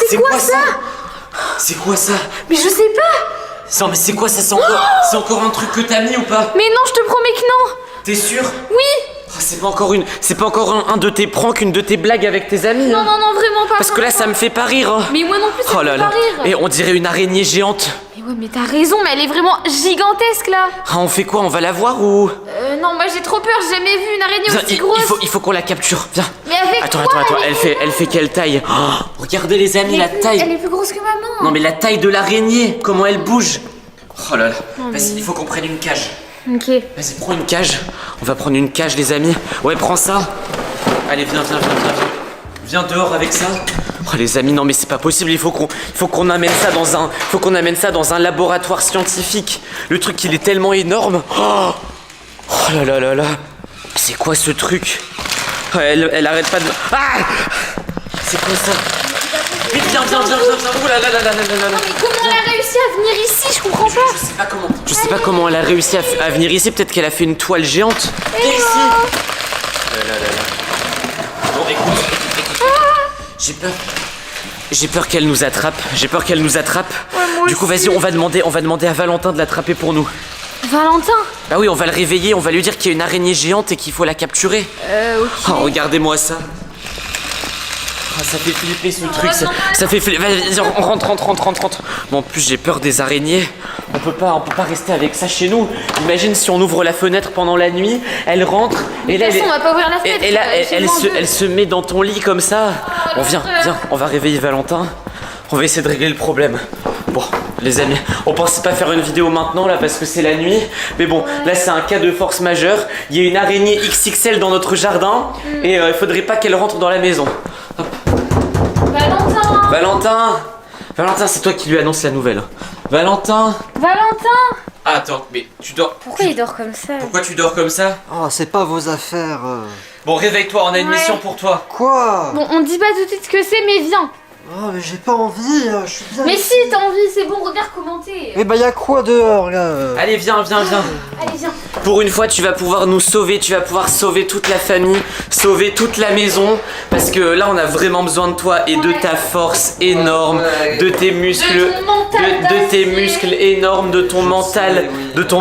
C'est quoi ça? C'est quoi ça? Mais je sais pas. Non mais c'est quoi ça? C'est encore un truc que t'as mis ou pas? Mais non, je te promets que non. T'es sûr? Oui. Oh, c'est pas encore un de tes pranks, une de tes blagues avec tes amis. Non, hein. non, non, vraiment pas. Parce que là ça me fait pas rire. Hein. Mais moi non plus, ça Oh me là fait là. pas rire. Et on dirait une araignée géante. Mais ouais, mais t'as raison, mais elle est vraiment gigantesque là. Ah, on fait quoi? On va la voir ou? Non, moi j'ai trop peur, j'ai jamais vu une araignée Viens, aussi grosse. il faut qu'on la capture. Viens. Mais avec Attends, quoi, attends, elle elle fait quelle taille? Oh, regardez les amis, la taille. Elle est plus grosse que maman. Non mais la taille de l'araignée, comment elle bouge. Oh là là. Vas-y, il faut qu'on prenne une cage. Ok. Vas-y, prends une cage. On va prendre une cage, les amis. Ouais, prends ça. Allez, viens. Viens dehors avec ça. Oh les amis, non mais c'est pas possible. Il faut qu'on amène ça dans un laboratoire scientifique. Le truc, il est tellement énorme. Oh là là là là. C'est quoi ce truc? Oh, elle arrête pas de. Ah! C'est quoi ça? Vite, viens. Ouh là là là là là là là. Mais comment elle a réussi à venir ici? Je comprends pas. Je sais pas comment elle a réussi à venir ici. Peut-être qu'elle a fait une toile géante. Viens ici. Bon, écoute. J'ai peur qu'elle nous attrape. moi Du coup, vas-y, on va demander à Valentin de l'attraper pour nous. Valentin? Bah oui, on va le réveiller. On va lui dire qu'il y a une araignée géante et qu'il faut la capturer. Ok. Oh, regardez-moi ça. Oh, ça fait flipper ce truc. non, Ça fait flipper. Vas-y, on rentre. Bon, en plus, j'ai peur des araignées. On peut pas rester avec ça chez nous. Imagine si on ouvre la fenêtre pendant la nuit, elle rentre et là, De toute façon, on va pas ouvrir la fenêtre. et là, chez moi, on peut. elle se met dans ton lit comme ça. Bon, viens, on va réveiller Valentin. On va essayer de régler le problème. Bon, les amis, on pensait pas faire une vidéo maintenant là parce que c'est la nuit. Mais bon, là c'est un cas de force majeure. Il y a une araignée XXL dans notre jardin et il faudrait pas qu'elle rentre dans la maison. Hop. Valentin, c'est toi qui lui annonce la nouvelle. Valentin. Ah, attends, mais tu dors. Pourquoi il dort comme ça? Pourquoi tu dors comme ça? Oh, c'est pas vos affaires. Bon, réveille-toi, on a une Ouais. mission pour toi. Quoi? Bon, on dit pas tout de suite ce que c'est, mais viens. Oh, mais j'ai pas envie, je suis bien. Mais ici. si, t'as envie, c'est bon, regarde comment t'es. Mais bah, y'a quoi dehors là? Allez, viens. Allez, viens. Pour une fois, tu vas pouvoir nous sauver, tu vas pouvoir sauver toute la famille, sauver toute la maison, parce que là, on a vraiment besoin de toi et de ta force énorme, de tes muscles, De ton mental de tes d'acier. muscles énormes, de ton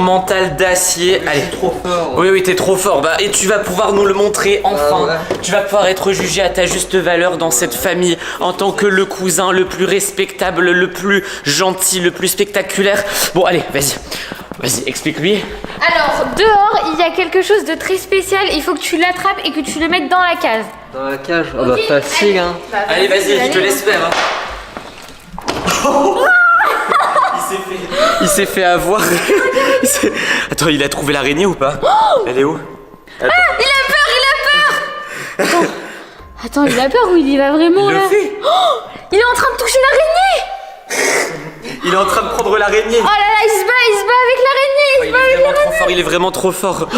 mental d'acier. Allez, Trop fort. oui, t'es trop fort. Bah, et tu vas pouvoir nous le montrer enfin. Ouais. Tu vas pouvoir être jugé à ta juste valeur dans cette famille en tant que le cousin le plus respectable, le plus gentil, le plus spectaculaire. Bon, allez, vas-y, explique-lui. Alors, dehors, il y a quelque chose de très spécial. Il faut que tu l'attrapes et que tu le mettes dans la case. Dans la cage? Oh, Ok, bah, facile, allez. hein. Bah, Allez, vas-y, je te allez. laisse faire. Il s'est fait avoir. Attends, il a trouvé l'araignée ou pas? Elle est où? Il a peur. Attends, il a peur ou il y va vraiment Il là? le fait. Il est en train de toucher l'araignée. Il est en train de prendre l'araignée. Oh là là, il se bat avec l'araignée. Il est vraiment trop fort, il est vraiment trop fort.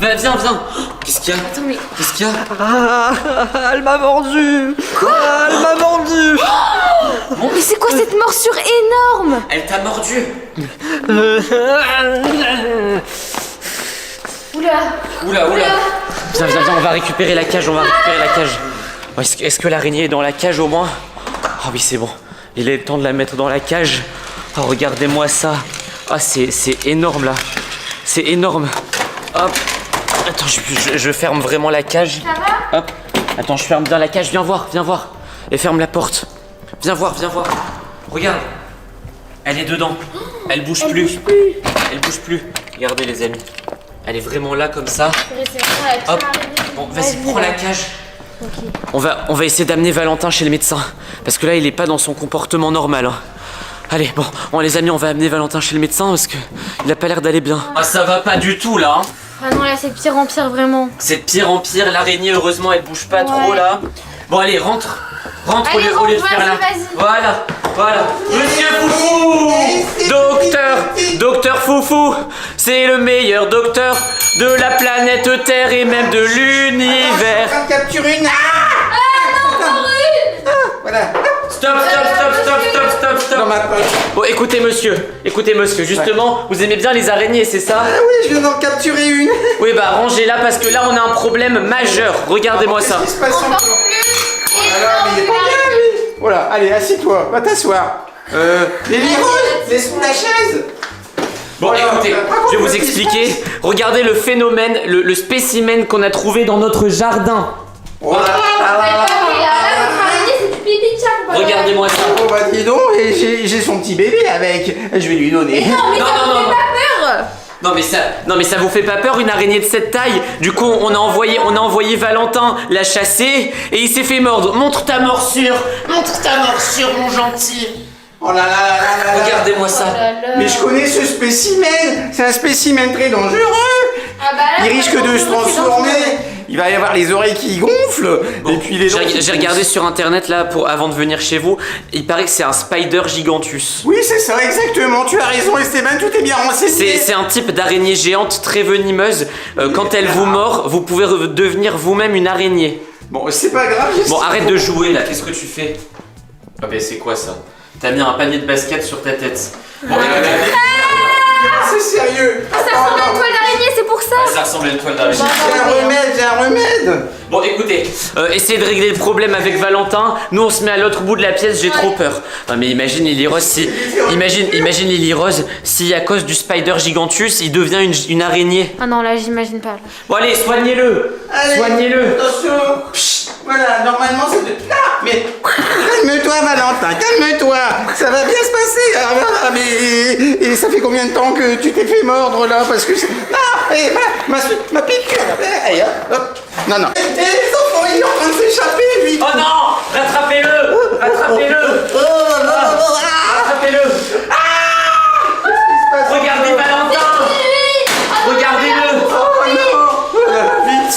Viens. Qu'est-ce qu'il y a? Attends, mais Qu'est-ce qu'il y a? Ah, elle m'a mordu. Ah, elle m'a mordu. mais c'est quoi cette morsure énorme? Elle t'a mordu. Oula. Oula. Viens, on va récupérer la cage, Oh, est-ce que l'araignée est dans la cage au moins? Oh oui, c'est bon. Il est temps de la mettre dans la cage. Oh, regardez-moi ça. Ah, c'est énorme là. C'est énorme. Hop. Attends, je ferme vraiment la cage. Ça va? Hop. Attends, je ferme bien la cage. Viens voir. Et ferme la porte. Viens voir. Regarde. Elle est dedans. Elle bouge plus. Regardez les amis. Elle est vraiment là comme ça. Hop. Bon, vas-y, prends la cage. Ok. On va essayer d'amener Valentin chez le médecin. Parce que là, il est pas dans son comportement normal. Hein. Allez, bon, les amis, on va amener Valentin chez le médecin parce que il a pas l'air d'aller bien. Ah, ça va pas du tout là. Hein. Ah non, là c'est de pire en pire vraiment. C'est de pire en pire. L'araignée, heureusement, elle bouge pas trop Ouais. là. Bon, allez, rentre Allez, au lieu de rentre, faire là. vas-y. Voilà. Monsieur Foufou, docteur Foufou, c'est le meilleur docteur de la planète Terre et même de l'univers. On va capturer une. Voilà. Stop. Dans ma poche. Bon, écoutez monsieur, justement, vous aimez bien les araignées, c'est ça? Ah oui, je viens d'en capturer une. Oui, bah rangez-la parce que là on a un problème majeur. Regardez-moi ça. Qu'est-ce qui se passe encore? Plus Alors, mais il est pas bien, lui. Voilà, allez, assieds-toi, va t'asseoir. Lily Rose, laisse-moi la chaise. Bon, Voilà, écoutez, raconte je vais vous ce qui se expliquer. Regardez le phénomène, le spécimen qu'on a trouvé dans notre jardin. Voilà. c'est du pipi de chat. Regardez-moi ça. Oh bah dis donc, et j'ai son petit bébé avec. Je vais lui donner. Non, mais Non, ça non, me non. fait pas peur. Non mais ça vous fait pas peur une araignée de cette taille? Du coup on a envoyé Valentin la chasser et il s'est fait mordre. Montre ta morsure, mon gentil. Oh là là là là là là. Regardez-moi ça. Mais je connais ce spécimen. C'est un spécimen très dangereux. Ah bah là, Il risque de se transformer. Il va y avoir les oreilles qui gonflent. Et puis les dents. J'ai regardé sur internet là avant de venir chez vous. Il paraît que c'est un spider gigantus. Oui, c'est ça, exactement. Tu as raison, Esteban, tout est bien renseigné. C'est un type d'araignée géante très venimeuse. Quand elle vous mord, vous pouvez devenir vous-même une araignée. Bon, c'est pas grave. Bon, arrête de jouer là, qu'est-ce que tu fais? Ah ben c'est quoi ça? T'as mis un panier de basket sur ta tête. Bon, C'est sérieux. Ça ressemble à une toile d'araignée, c'est pour ça. ça ressemble à une toile d'araignée. J'ai un remède. Bon écoutez, essayez de régler le problème avec Valentin. Nous on se met à l'autre bout de la pièce, j'ai trop peur. Non mais imagine Lily Rose si... Imagine Lily Rose si à cause du spider gigantus il devient une araignée. Ah non, là, j'imagine pas. Là. Bon allez, soignez-le. Allez, Soignez-le. Attention. Voilà, normalement c'est de... Ah, mais calme-toi Valentin, calme-toi. Ça va bien se passer. Ah, voilà, mais... Et ça fait combien de temps que tu t'es fait mordre là? Parce que... Ah, et ma piqûre. Allez, hop. Non, non. Et les enfants, il est en train de s'échapper, lui. Oh non, rattrapez-le. Rattrapez-le. Rattrapez-le. Regardez Valentin. Regardez-le. Oh non. Vite.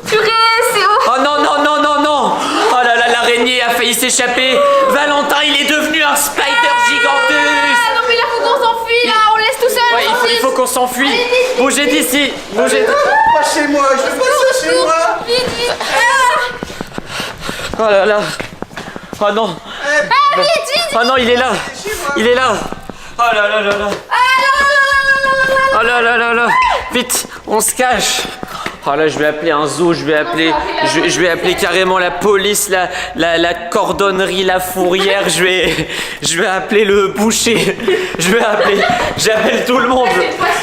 Purée, c'est haut. Oh non, non, non, non, non. Oh là là, l'araignée a failli s'échapper. Valentin, il est devenu un spider gigantus. Ah non, mais là, faut qu'on s'enfuit, là. On laisse tout seul. Ouais, il faut qu'on s'enfuie. Allez, vite, Bougez d'ici. Bougez. Pas chez moi, je veux pas ça chez moi. Vite, vite. Oh là là. Oh non. Ah, vite, vite. Oh non, il est là. Il est là. Oh là là là là. Oh là là là là. Vite, on se cache. Oh là, je vais appeler un zoo, je vais appeler carrément la police, la cordonnerie, la fourrière, je vais appeler le boucher, j'appelle tout le monde,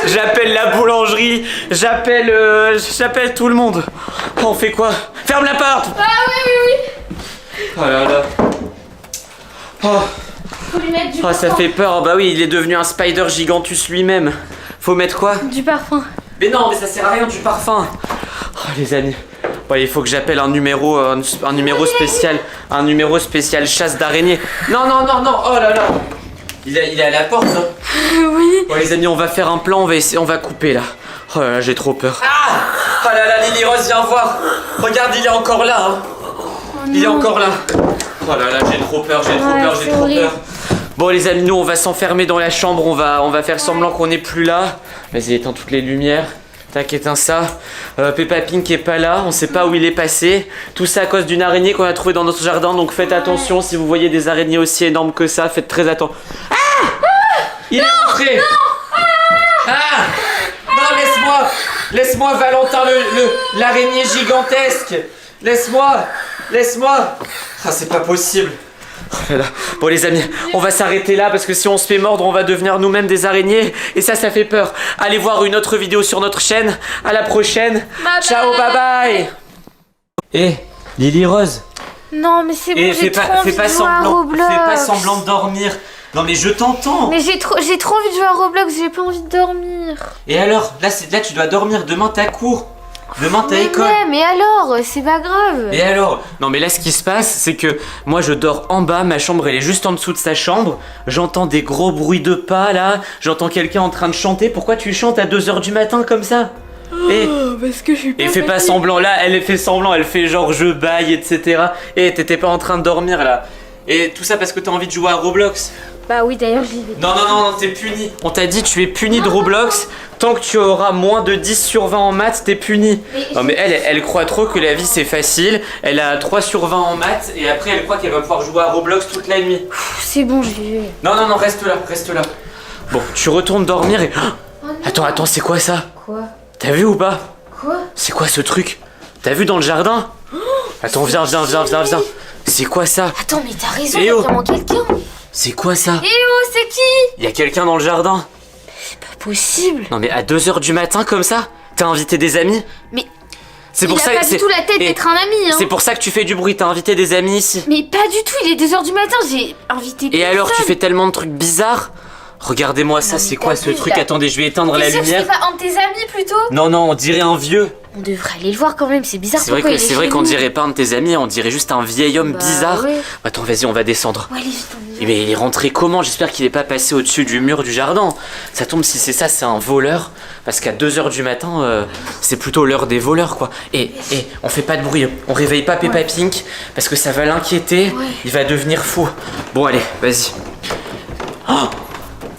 j'appelle la boulangerie, j'appelle tout le monde. Oh, on fait quoi? Ferme la porte! Ah oui. Oh là là. Oh, Faut lui mettre du oh, ça fait peur, oh, bah oui, il est devenu un spider gigantus lui-même. Faut mettre quoi? Du parfum. Mais non, mais ça sert à rien du parfum. Oh les amis. Bon, il faut que j'appelle un numéro spécial chasse d'araignées. Non non non non. Oh là là. Il est à la porte. Hein. Oui. Bon les amis, on va faire un plan, on va couper là. Oh là là, j'ai trop peur. Ah! Oh là là, Lily Rose, viens voir. Regarde, il est encore là. Hein. Il est encore là. Oh là là, j'ai trop peur, j'ai c'est trop horrible. peur. Bon les amis, nous on va s'enfermer dans la chambre, on va faire semblant qu'on n'est plus là. Vas-y, éteins toutes les lumières. Tac, éteins ça. Peppa Pink est pas là, on sait pas où il est passé. Tout ça à cause d'une araignée qu'on a trouvée dans notre jardin, donc faites attention si vous voyez des araignées aussi énormes que ça, faites très attention. Ah! Il est rentré! Ah! Non, laisse-moi Valentin l'araignée gigantesque. Laisse-moi. Ah, c'est pas possible. Oh là là. Bon les amis, on va s'arrêter là parce que si on se fait mordre, on va devenir nous-mêmes des araignées et ça fait peur. Allez voir une autre vidéo sur notre chaîne. À la prochaine. Bye Ciao, bye bye. Eh, Lily Rose. Non, mais c'est bon, Eh, j'ai trop envie de jouer à Roblox. fais pas semblant de dormir. Non mais je t'entends. Mais j'ai trop envie de jouer à Roblox, j'ai pas envie de dormir. Et alors, là tu dois dormir. Demain t'as cours. Demain t'as Mais école. ouais, mais alors, c'est pas grave. Et alors? Non mais là ce qui se passe c'est que moi je dors en bas, ma chambre elle est juste en dessous de sa chambre. J'entends des gros bruits de pas là, j'entends quelqu'un en train de chanter. Pourquoi tu chantes à 2 h du matin comme ça? Et Parce que je suis pas. Et fais pas semblant là, elle fait semblant, elle fait genre je baille etc. Et t'étais pas en train de dormir là. Et tout ça parce que t'as envie de jouer à Roblox. Bah oui, d'ailleurs, j'y vais. Non, t'es puni. On t'a dit tu es puni de Roblox. Tant que tu auras moins de 10 sur 20 en maths, t'es puni. Non mais elle croit trop que la vie c'est facile. Elle a 3 sur 20 en maths et après elle croit qu'elle va pouvoir jouer à Roblox toute la nuit. C'est bon, j'y vais. Non, reste là. Bon, tu retournes dormir et... Attends, c'est quoi ça? Quoi? T'as vu ou pas? Quoi? C'est quoi ce truc? T'as vu dans le jardin? Attends, viens. C'est quoi ça? Attends, mais t'as raison, Eh il y a oh. vraiment quelqu'un. C'est quoi ça? Eh oh, c'est qui? Il y a quelqu'un dans le jardin? Pas possible. Non mais à 2h du matin comme ça? T'as invité des amis? Mais C'est il pour a ça pas c'est- du tout la tête Eh, d'être un ami, hein. C'est pour ça que tu fais du bruit, t'as invité des amis ici. Mais pas du tout, il est 2h du matin, j'ai invité Et personne. alors tu fais tellement de trucs bizarres? Regardez-moi ça, mais c'est quoi ce t'abuses, truc? là. Attendez, je vais éteindre la T'es sûr que lumière. c'est pas un de tes amis plutôt? Non, non, on dirait un vieux. On devrait aller le voir quand même, c'est bizarre. C'est vrai pourquoi que il est c'est vrai chez qu'on nous. dirait pas un de tes amis, on dirait juste un vieil homme Bah, bizarre. ouais. Attends, vas-y, on va descendre. Ouais, allez vite, on y va. Eh mais il est rentré comment? J'espère qu'il est pas passé au-dessus du mur du jardin. Ça tombe, si c'est ça, c'est un voleur. Parce qu'à 2h du matin, c'est plutôt l'heure des voleurs, quoi. Et on fait pas de bruit. On réveille pas Peppa Pink parce que ça va l'inquiéter. Ouais. Il va devenir fou. Bon, allez, vas-y. Oh,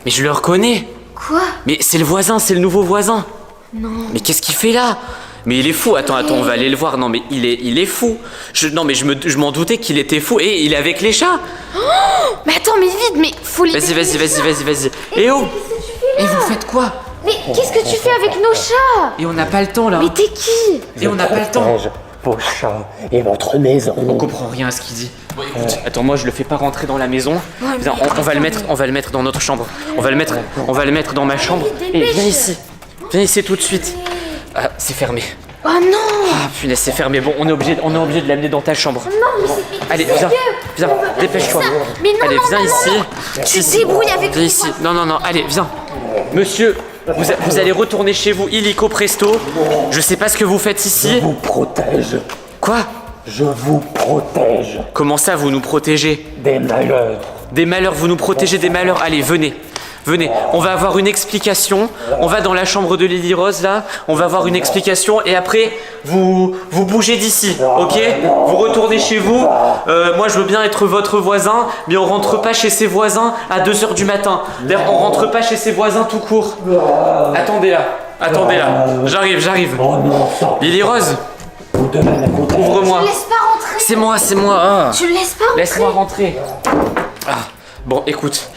mais je le reconnais. Quoi? Mais c'est le voisin, c'est le nouveau voisin. Non. Mais qu'est-ce qu'il fait là? Mais il est fou. Attends, on va aller le voir. Non, mais il est fou. Non, mais je m'en doutais qu'il était fou. Et il est avec les chats. Mais attends, mais vite, mais faut les. Vas-y. Et oh! Et vous faites quoi? Mais qu'est-ce que tu fais avec nos chats? Et on n'a pas le temps là. Mais t'es qui? Et on n'a pas le temps. Vos chats et votre maison. On comprend rien à ce qu'il dit. Bon, écoute, attends, moi je le fais pas rentrer dans la maison. Viens, on va le mettre dans notre chambre. On va le mettre dans ma chambre. Et viens ici tout de suite. Ah, c'est fermé. Oh non! Ah punaise, c'est fermé. Bon, on est obligé de l'amener dans ta chambre. Non, mais c'est. Allez, viens, dépêche-toi. Mais non, Allez, non, viens non, ici. non. Tu te débrouilles avec Viens lui, ici. moi. Non, allez, viens. Monsieur, vous allez retourner chez vous illico presto. Je sais pas ce que vous faites ici. Je vous protège. Quoi? Je vous protège Comment ça, vous nous protégez? des malheurs. Des malheurs, vous nous protégez des malheurs. Allez, venez, on va avoir une explication. On va dans la chambre de Lily Rose là. On va avoir une explication et après vous bougez d'ici, ok? Vous retournez chez vous. Moi je veux bien être votre voisin, mais on rentre pas chez ses voisins à 2h du matin. D'ailleurs on rentre pas chez ses voisins tout court. Attendez là. J'arrive. Oh non, ça. Lily Rose, Vous devez la protéger. ouvre-moi. Tu le laisses pas rentrer. C'est moi. Ah. Tu le laisses pas rentrer. Laisse-moi rentrer. Ah. Bon, écoute.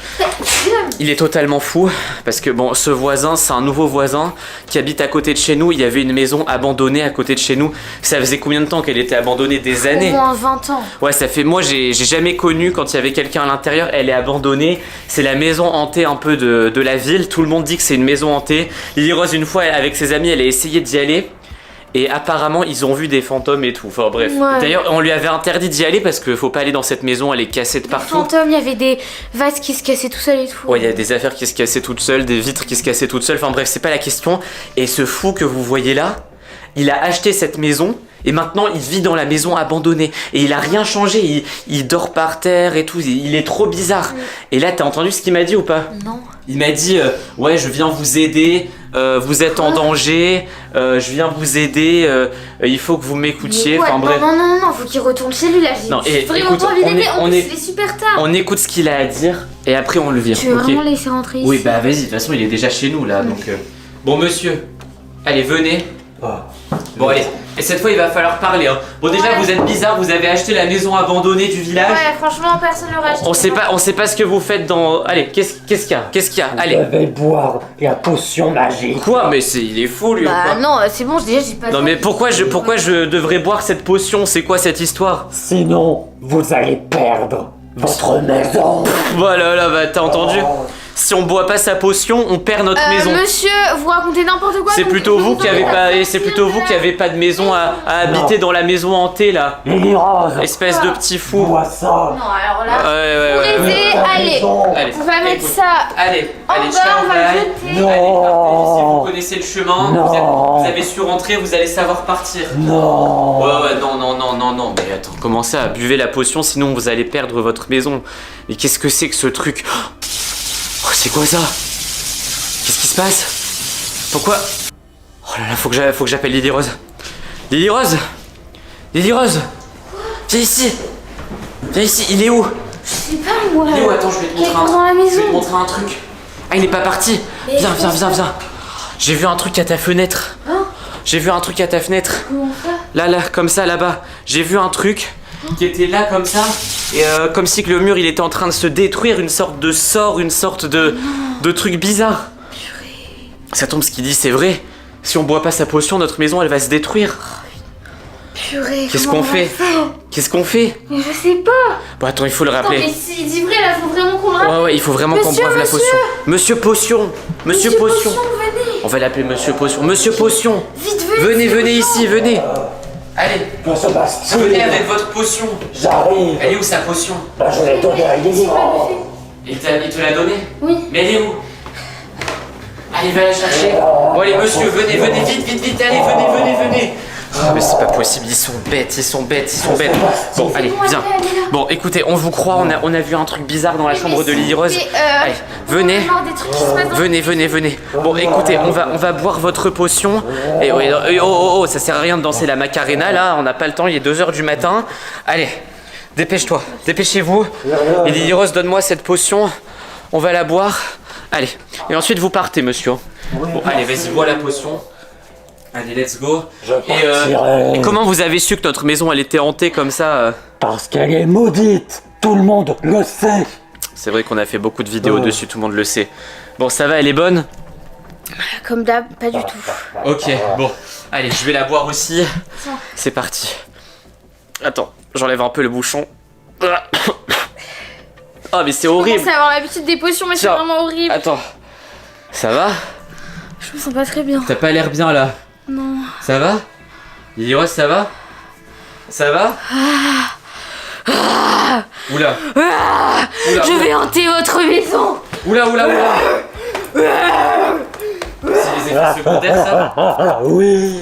Il est totalement fou parce que bon, ce voisin, c'est un nouveau voisin qui habite à côté de chez nous. Il y avait une maison abandonnée à côté de chez nous. Ça faisait combien de temps qu'elle était abandonnée? Des Au années. moins 20 ans. Ouais, ça fait. Moi, j'ai jamais connu quand il y avait quelqu'un à l'intérieur. Elle est abandonnée. C'est la maison hantée un peu de la ville. Tout le monde dit que c'est une maison hantée. Lily Rose, une fois, avec ses amis, elle a essayé d'y aller. Et apparemment, ils ont vu des fantômes et tout. Enfin bref. Ouais. D'ailleurs, on lui avait interdit d'y aller parce qu'il faut pas aller dans cette maison. Elle est cassée de partout. Fantôme, il y avait des vases qui se cassaient tout seuls et tout. Ouais, il y a des affaires qui se cassaient toutes seules, des vitres qui se cassaient toutes seules. Enfin bref, c'est pas la question. Et ce fou que vous voyez là, il a acheté cette maison et maintenant il vit dans la maison abandonnée. Et il a rien changé. Il dort par terre et tout. Il est trop bizarre. Et là, t'as entendu ce qu'il m'a dit ou pas? Non. Il m'a dit ouais, je viens vous aider. Vous êtes en danger. Je viens vous aider. Il faut que vous m'écoutiez. Mais quoi? Enfin bref. Non, faut qu'il retourne chez lui là. Non, J'ai et vraiment écoute, pas envie on d'aider. est- En on plus, est- il est super tard. On écoute ce qu'il a à dire et après on le vire. Tu veux ok? vraiment le laisser rentrer ici? Oui, bah vas-y, de toute façon, il est déjà chez nous là, donc... Bon, monsieur, allez, venez. Ah. Bon, allez, et cette fois, il va falloir parler, hein. Bon, déjà, Ouais. vous êtes bizarre, vous avez acheté la maison abandonnée du village. Ouais, franchement, personne l'aurait acheté. On sait pas ce que vous faites dans... Allez, qu'est-ce qu'il y a? Qu'est-ce qu'il y a? Vous Allez. devez boire la potion magique. Quoi? Mais il est fou, lui, ou Bah quoi? non, c'est bon, déjà j'ai pas. Non, mais pourquoi je devrais boire cette potion? C'est quoi cette histoire? Sinon, vous allez perdre votre maison. Voilà, là, bah, t'as entendu? Si on boit pas sa potion, on perd notre maison. Monsieur, vous racontez n'importe quoi. C'est donc plutôt je vous vous qui avez invite à pas, sortir c'est plutôt de vous là. qui avez pas de maison à habiter dans la maison hantée là. Lily Rose, Espèce de petit fou. bois ça. Non, alors là. Ouais. Pour aider, Ta allez. maison. Allez, On va mettre écoute. ça Allez, en allez, bas, on va ciao, le bye. jeter. Non. Allez, partez d'ici, vous connaissez le chemin. Non. Vous avez su rentrer, vous allez savoir partir. Non. Ouais, non. Mais attends, commencez à buvez la potion, sinon vous allez perdre votre maison. Mais qu'est-ce que c'est que ce truc? Oh, c'est quoi ça? Qu'est-ce qui se passe? Pourquoi? Oh là là, faut que j'appelle Lily Rose. Lily Rose! Viens ici, il est où? Je sais pas moi. Il est où? Attends, je vais te montrer Quelqu'un dans la Je vais maison. te montrer un truc. Ah, il est pas parti. Mais Viens. comment J'ai vu un truc à ta fenêtre. Hein? J'ai vu un truc à ta fenêtre. Comment ça? Là, comme ça, là-bas. J'ai vu un truc qui était là, comme ça. Et comme si que le mur, il était en train de se détruire. Une sorte de sort, une sorte de truc bizarre. Ça tombe, ce qu'il dit, c'est vrai. Si on boit pas sa potion, notre maison, elle va se détruire. Purée, Qu'est-ce comment qu'on on va fait faire? Qu'est-ce qu'on fait? Mais je sais pas. Bon, attends, il faut le Attends, rappeler. mais s'il dit vrai, là, faut vraiment qu'on le rappelle. Ouais, il faut vraiment qu'on Monsieur, boive la potion. Monsieur Potion. Monsieur Potion. venez. On va l'appeler Monsieur Potion. Monsieur Potion. Vite, venez. Venez ici, venez. Allez, Mon Sébastien, venez avec votre potion. j'arrive. Elle est où sa potion? Bah, je l'ai donné à Lily. Il te l'a donnée? Oui. Mais elle est où? Allez, va la chercher. Bon, allez, monsieur, venez, vite, allez, venez. Ah, mais c'est pas possible, ils sont bêtes. Bon, allez, viens. Bon, écoutez, on vous croit, on a vu un truc bizarre dans la chambre de Lily Rose. Allez, venez. On a marre des trucs qui se passent dans Venez. Bon, écoutez, on va boire votre potion. Et oh, ça sert à rien de danser la Macarena, là, on n'a pas le temps, il est 2h du matin. Allez, dépêche-toi, dépêchez-vous. Et Lily Rose, donne-moi cette potion, on va la boire. Allez, et ensuite vous partez, monsieur. Bon, allez, vas-y, bois la potion. Allez, let's go. partirai. Et comment vous avez su que notre maison, elle était hantée comme ça Parce qu'elle est maudite. Tout le monde le sait. C'est vrai qu'on a fait beaucoup de vidéos dessus, tout le monde le sait. Bon, ça va, elle est bonne? Comme d'hab, pas du tout. Ok, bon. Allez, je vais la boire aussi. C'est parti. Attends, j'enlève un peu le bouchon. Oh, mais c'est Je horrible. commence à avoir l'habitude des potions, mais c'est Tiens. vraiment horrible. Attends. Ça va? Je me sens pas très bien. T'as pas l'air bien là. Non. Ça va? Lily Rose, ça va? Ça va? Oula. Je vais hanter votre maison. Oula. C'est les effets secondaires, ça? Ah oui.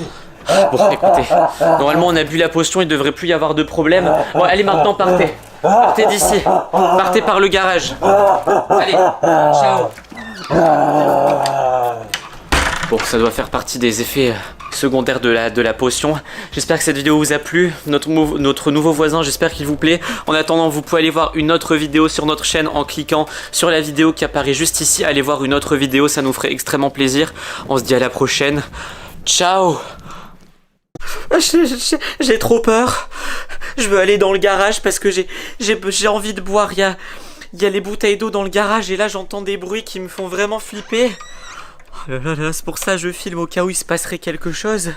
Bon, écoutez, normalement on a bu la potion, il devrait plus y avoir de problème. Bon, allez, maintenant partez. Partez d'ici. Partez par le garage. Allez, ciao. Bon, ça doit faire partie des effets secondaires de la potion. J'espère que cette vidéo vous a plu. Notre nouveau voisin, j'espère qu'il vous plaît. En attendant, vous pouvez aller voir une autre vidéo sur notre chaîne en cliquant sur la vidéo qui apparaît juste ici. Allez voir une autre vidéo, ça nous ferait extrêmement plaisir. On se dit à la prochaine. Ciao. J'ai trop peur. Je veux aller dans le garage parce que j'ai envie de boire. Il y a les bouteilles d'eau dans le garage et là j'entends des bruits qui me font vraiment flipper. Oh là là, c'est pour ça que je filme au cas où il se passerait quelque chose.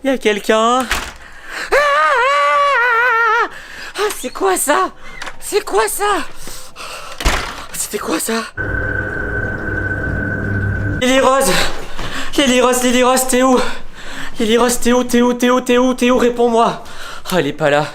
Il y a quelqu'un. Ah, c'est quoi ça? C'est quoi ça? C'était quoi ça? Lily Rose, t'es où? Lily Rose, t'es où? Réponds-moi. Oh, elle est pas là.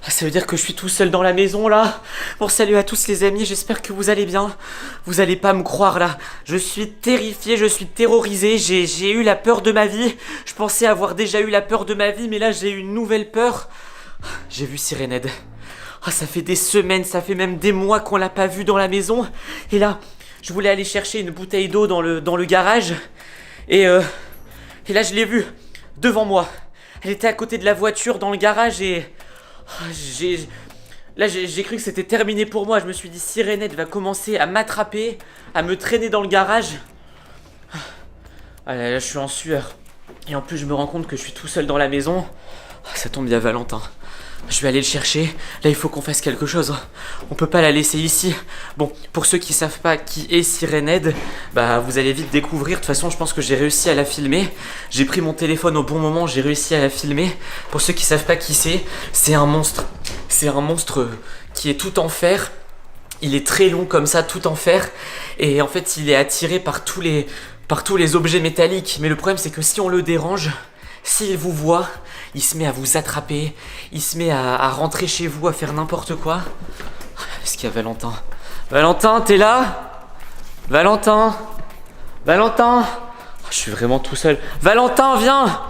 Ah, ça veut dire que je suis tout seul dans la maison là. Bon, salut à tous les amis, j'espère que vous allez bien. Vous allez pas me croire là. Je suis terrifié, je suis terrorisé. J'ai eu la peur de ma vie. Je pensais avoir déjà eu la peur de ma vie, mais là j'ai eu une nouvelle peur. J'ai vu Sirened. Ah, ça fait des semaines, ça fait même des mois qu'on l'a pas vue dans la maison. Et là, je voulais aller chercher une bouteille d'eau dans le garage. Et là je l'ai vue. Devant moi. Elle était à côté de la voiture dans le garage et... j'ai cru que c'était terminé pour moi. Je me suis dit, Sirened va commencer à m'attraper, à me traîner dans le garage. Ah là, je suis en sueur. Et en plus, je me rends compte que je suis tout seul dans la maison. Ça tombe, il y a Valentin. Je vais aller le chercher. Là, il faut qu'on fasse quelque chose. On peut pas la laisser ici. Bon, pour ceux qui savent pas qui est Sirened, bah vous allez vite découvrir. De toute façon, je pense que j'ai réussi à la filmer. J'ai pris mon téléphone au bon moment, j'ai réussi à la filmer. Pour ceux qui savent pas qui c'est un monstre. C'est un monstre qui est tout en fer. Il est très long comme ça, tout en fer. Et en fait, il est attiré par tous les objets métalliques. Mais le problème, c'est que si on le dérange, s'il vous voit, il se met à vous attraper, il se met à rentrer chez vous, à faire n'importe quoi. Est-ce qu'il y a Valentin? Valentin, t'es là? Valentin? Je suis vraiment tout seul. Valentin, viens!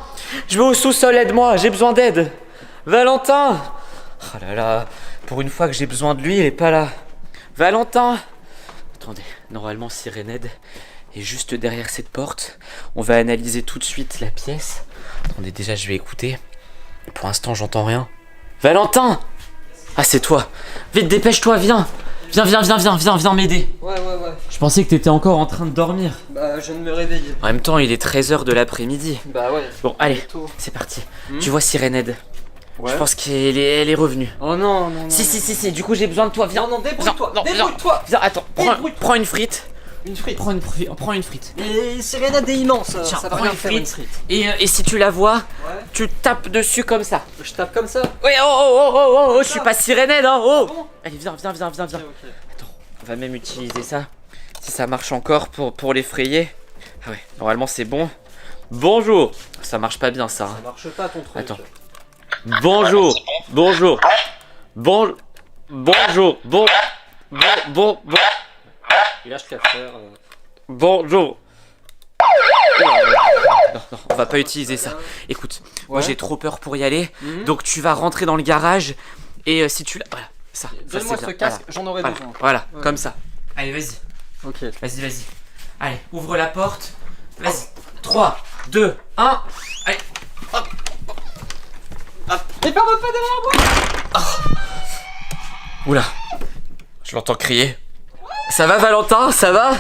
Je vais au sous-sol, aide-moi, j'ai besoin d'aide. Valentin! Oh là là, pour une fois que j'ai besoin de lui, il est pas là. Valentin! Attendez, normalement Sirened est juste derrière cette porte. On va analyser tout de suite la pièce. Attendez, déjà je vais écouter. Pour l'instant j'entends rien. Valentin! Ah, c'est toi. Vite, dépêche-toi, viens m'aider. Ouais. Je pensais que t'étais encore en train de dormir. Bah, je viens de me réveiller. En même temps, il est 13h de l'après-midi. Bah ouais. Bon, allez, Tôt. c'est parti. Tu vois Sirened? Ouais. Je pense qu'elle est revenue. Oh non. Si, du coup j'ai besoin de toi, viens. Non, débrouille-toi. Viens, Débrouille-toi. Viens, attends, prends une frite. Une frite. Prends une frite. Et Sirénade est immense, Tiens, ça va prends rien une faire une frite. frite. Et si tu la vois, Ouais. tu tapes dessus comme ça. Je tape comme ça. Oui, oh, je suis pas Sirénède, hein, oh. Ah bon Allez, viens. Ok. Attends, on va même utiliser ça. Si ça marche encore pour l'effrayer. Ah ouais, normalement c'est bon. Bonjour. Ça marche pas bien ça. Ça Hein. marche pas ton truc. Attends. Bonjour. Bonjour. Bon. Bonjour. Bon. Il lâche qu'à faire. Bonjour. Non, on va pas utiliser ça. Écoute, moi Ouais. j'ai trop peur pour y aller. Mhm. Donc tu vas rentrer dans le garage. Et si tu l'as. Voilà, ça. Donne-moi c'est ce bien. casque, j'en aurai Voilà, besoin. voilà, Ouais. comme ça. Allez, vas-y. Ok. Vas-y. Allez, ouvre la porte. Vas-y. 3, 2, 1. Allez. Mais ferme pas derrière moi. Oula. Je l'entends crier. Ça va, Valentin? Ça va?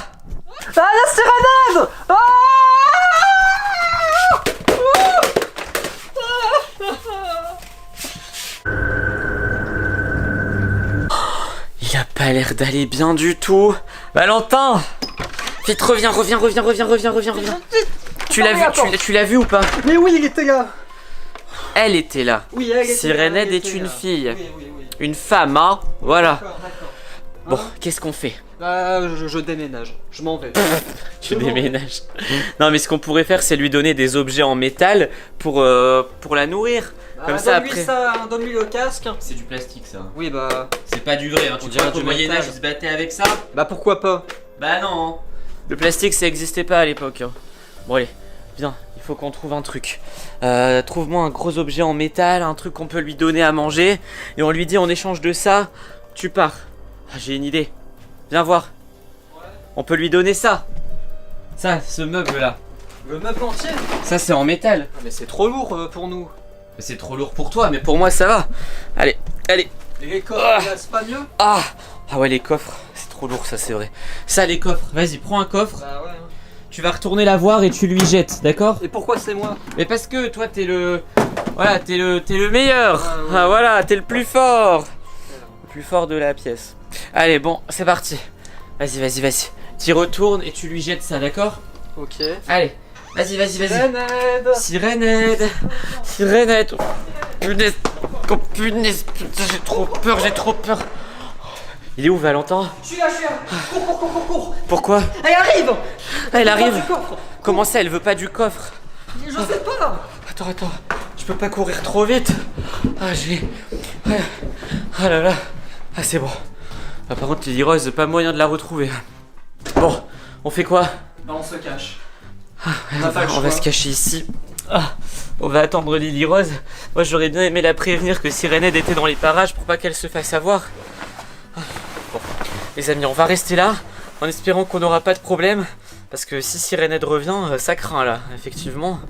Ah la Sirénade. Il a pas l'air d'aller bien du tout. Valentin! Vite, reviens. Tu l'as vu ou pas? Mais oui, il était là. Elle était là. Oui, elle était là, Sirénède elle est était une là. fille. Oui. Une femme, hein? Voilà. D'accord. Bon, qu'est-ce qu'on fait? Je déménage. Je m'en vais. Tu déménages. Non, mais ce qu'on pourrait faire, c'est lui donner des objets en métal pour la nourrir. Comme ça, donne-lui après. ça, donne-lui le casque. C'est du plastique, ça. Oui, bah. C'est pas du vrai, hein. On Tu dirait crois qu'au du Moyen-Âge, métal. ils se battaient avec ça? Bah pourquoi pas. Bah non. Le plastique, ça existait pas à l'époque. Hein. Bon, allez, viens, il faut qu'on trouve un truc. Trouve-moi un gros objet en métal, un truc qu'on peut lui donner à manger. Et on lui dit, en échange de ça, tu pars. Ah, j'ai une idée. Viens voir. On peut lui donner ça. Ça, ce meuble-là. Le meuble entier. Ça, c'est en métal. Ah, mais c'est trop lourd pour nous. C'est trop lourd pour toi, mais pour moi, ça va. Allez. Et les coffres, Ah. c'est pas mieux. Ah ouais, les coffres, c'est trop lourd, ça, c'est vrai. Ça, les coffres. Vas-y, prends un coffre. Bah ouais. Tu vas retourner la voir et tu lui jettes, d'accord? Et pourquoi c'est moi? Mais parce que toi t'es le... Voilà, t'es le meilleur. Ouais. Ah voilà, t'es le plus fort. Le plus fort de la pièce. Allez, bon, c'est parti. Vas-y. Tu retournes et tu lui jettes ça, d'accord? Ok. Allez, vas-y. Sirénade. Sirénède. Oh punaise, putain, j'ai trop peur. Il est où, Valentin? Je suis là. Cours. Pourquoi? Elle arrive. Elle arrive. Du coffre. Comment ça, elle veut pas du coffre? Je sais pas. Attends, je peux pas courir trop vite. Ah, Ah là là. Ah, c'est bon. Ah, par contre, Lily Rose, pas moyen de la retrouver. Bon, on fait quoi? Bah on se cache. On n'a pas le va choix. se cacher ici. Ah, on va attendre Lily Rose. Moi, j'aurais bien aimé la prévenir que Sirénède était dans les parages pour pas qu'elle se fasse avoir. Ah, bon, les amis, on va rester là en espérant qu'on n'aura pas de problème. Parce que si Sirénède revient, ça craint là, effectivement.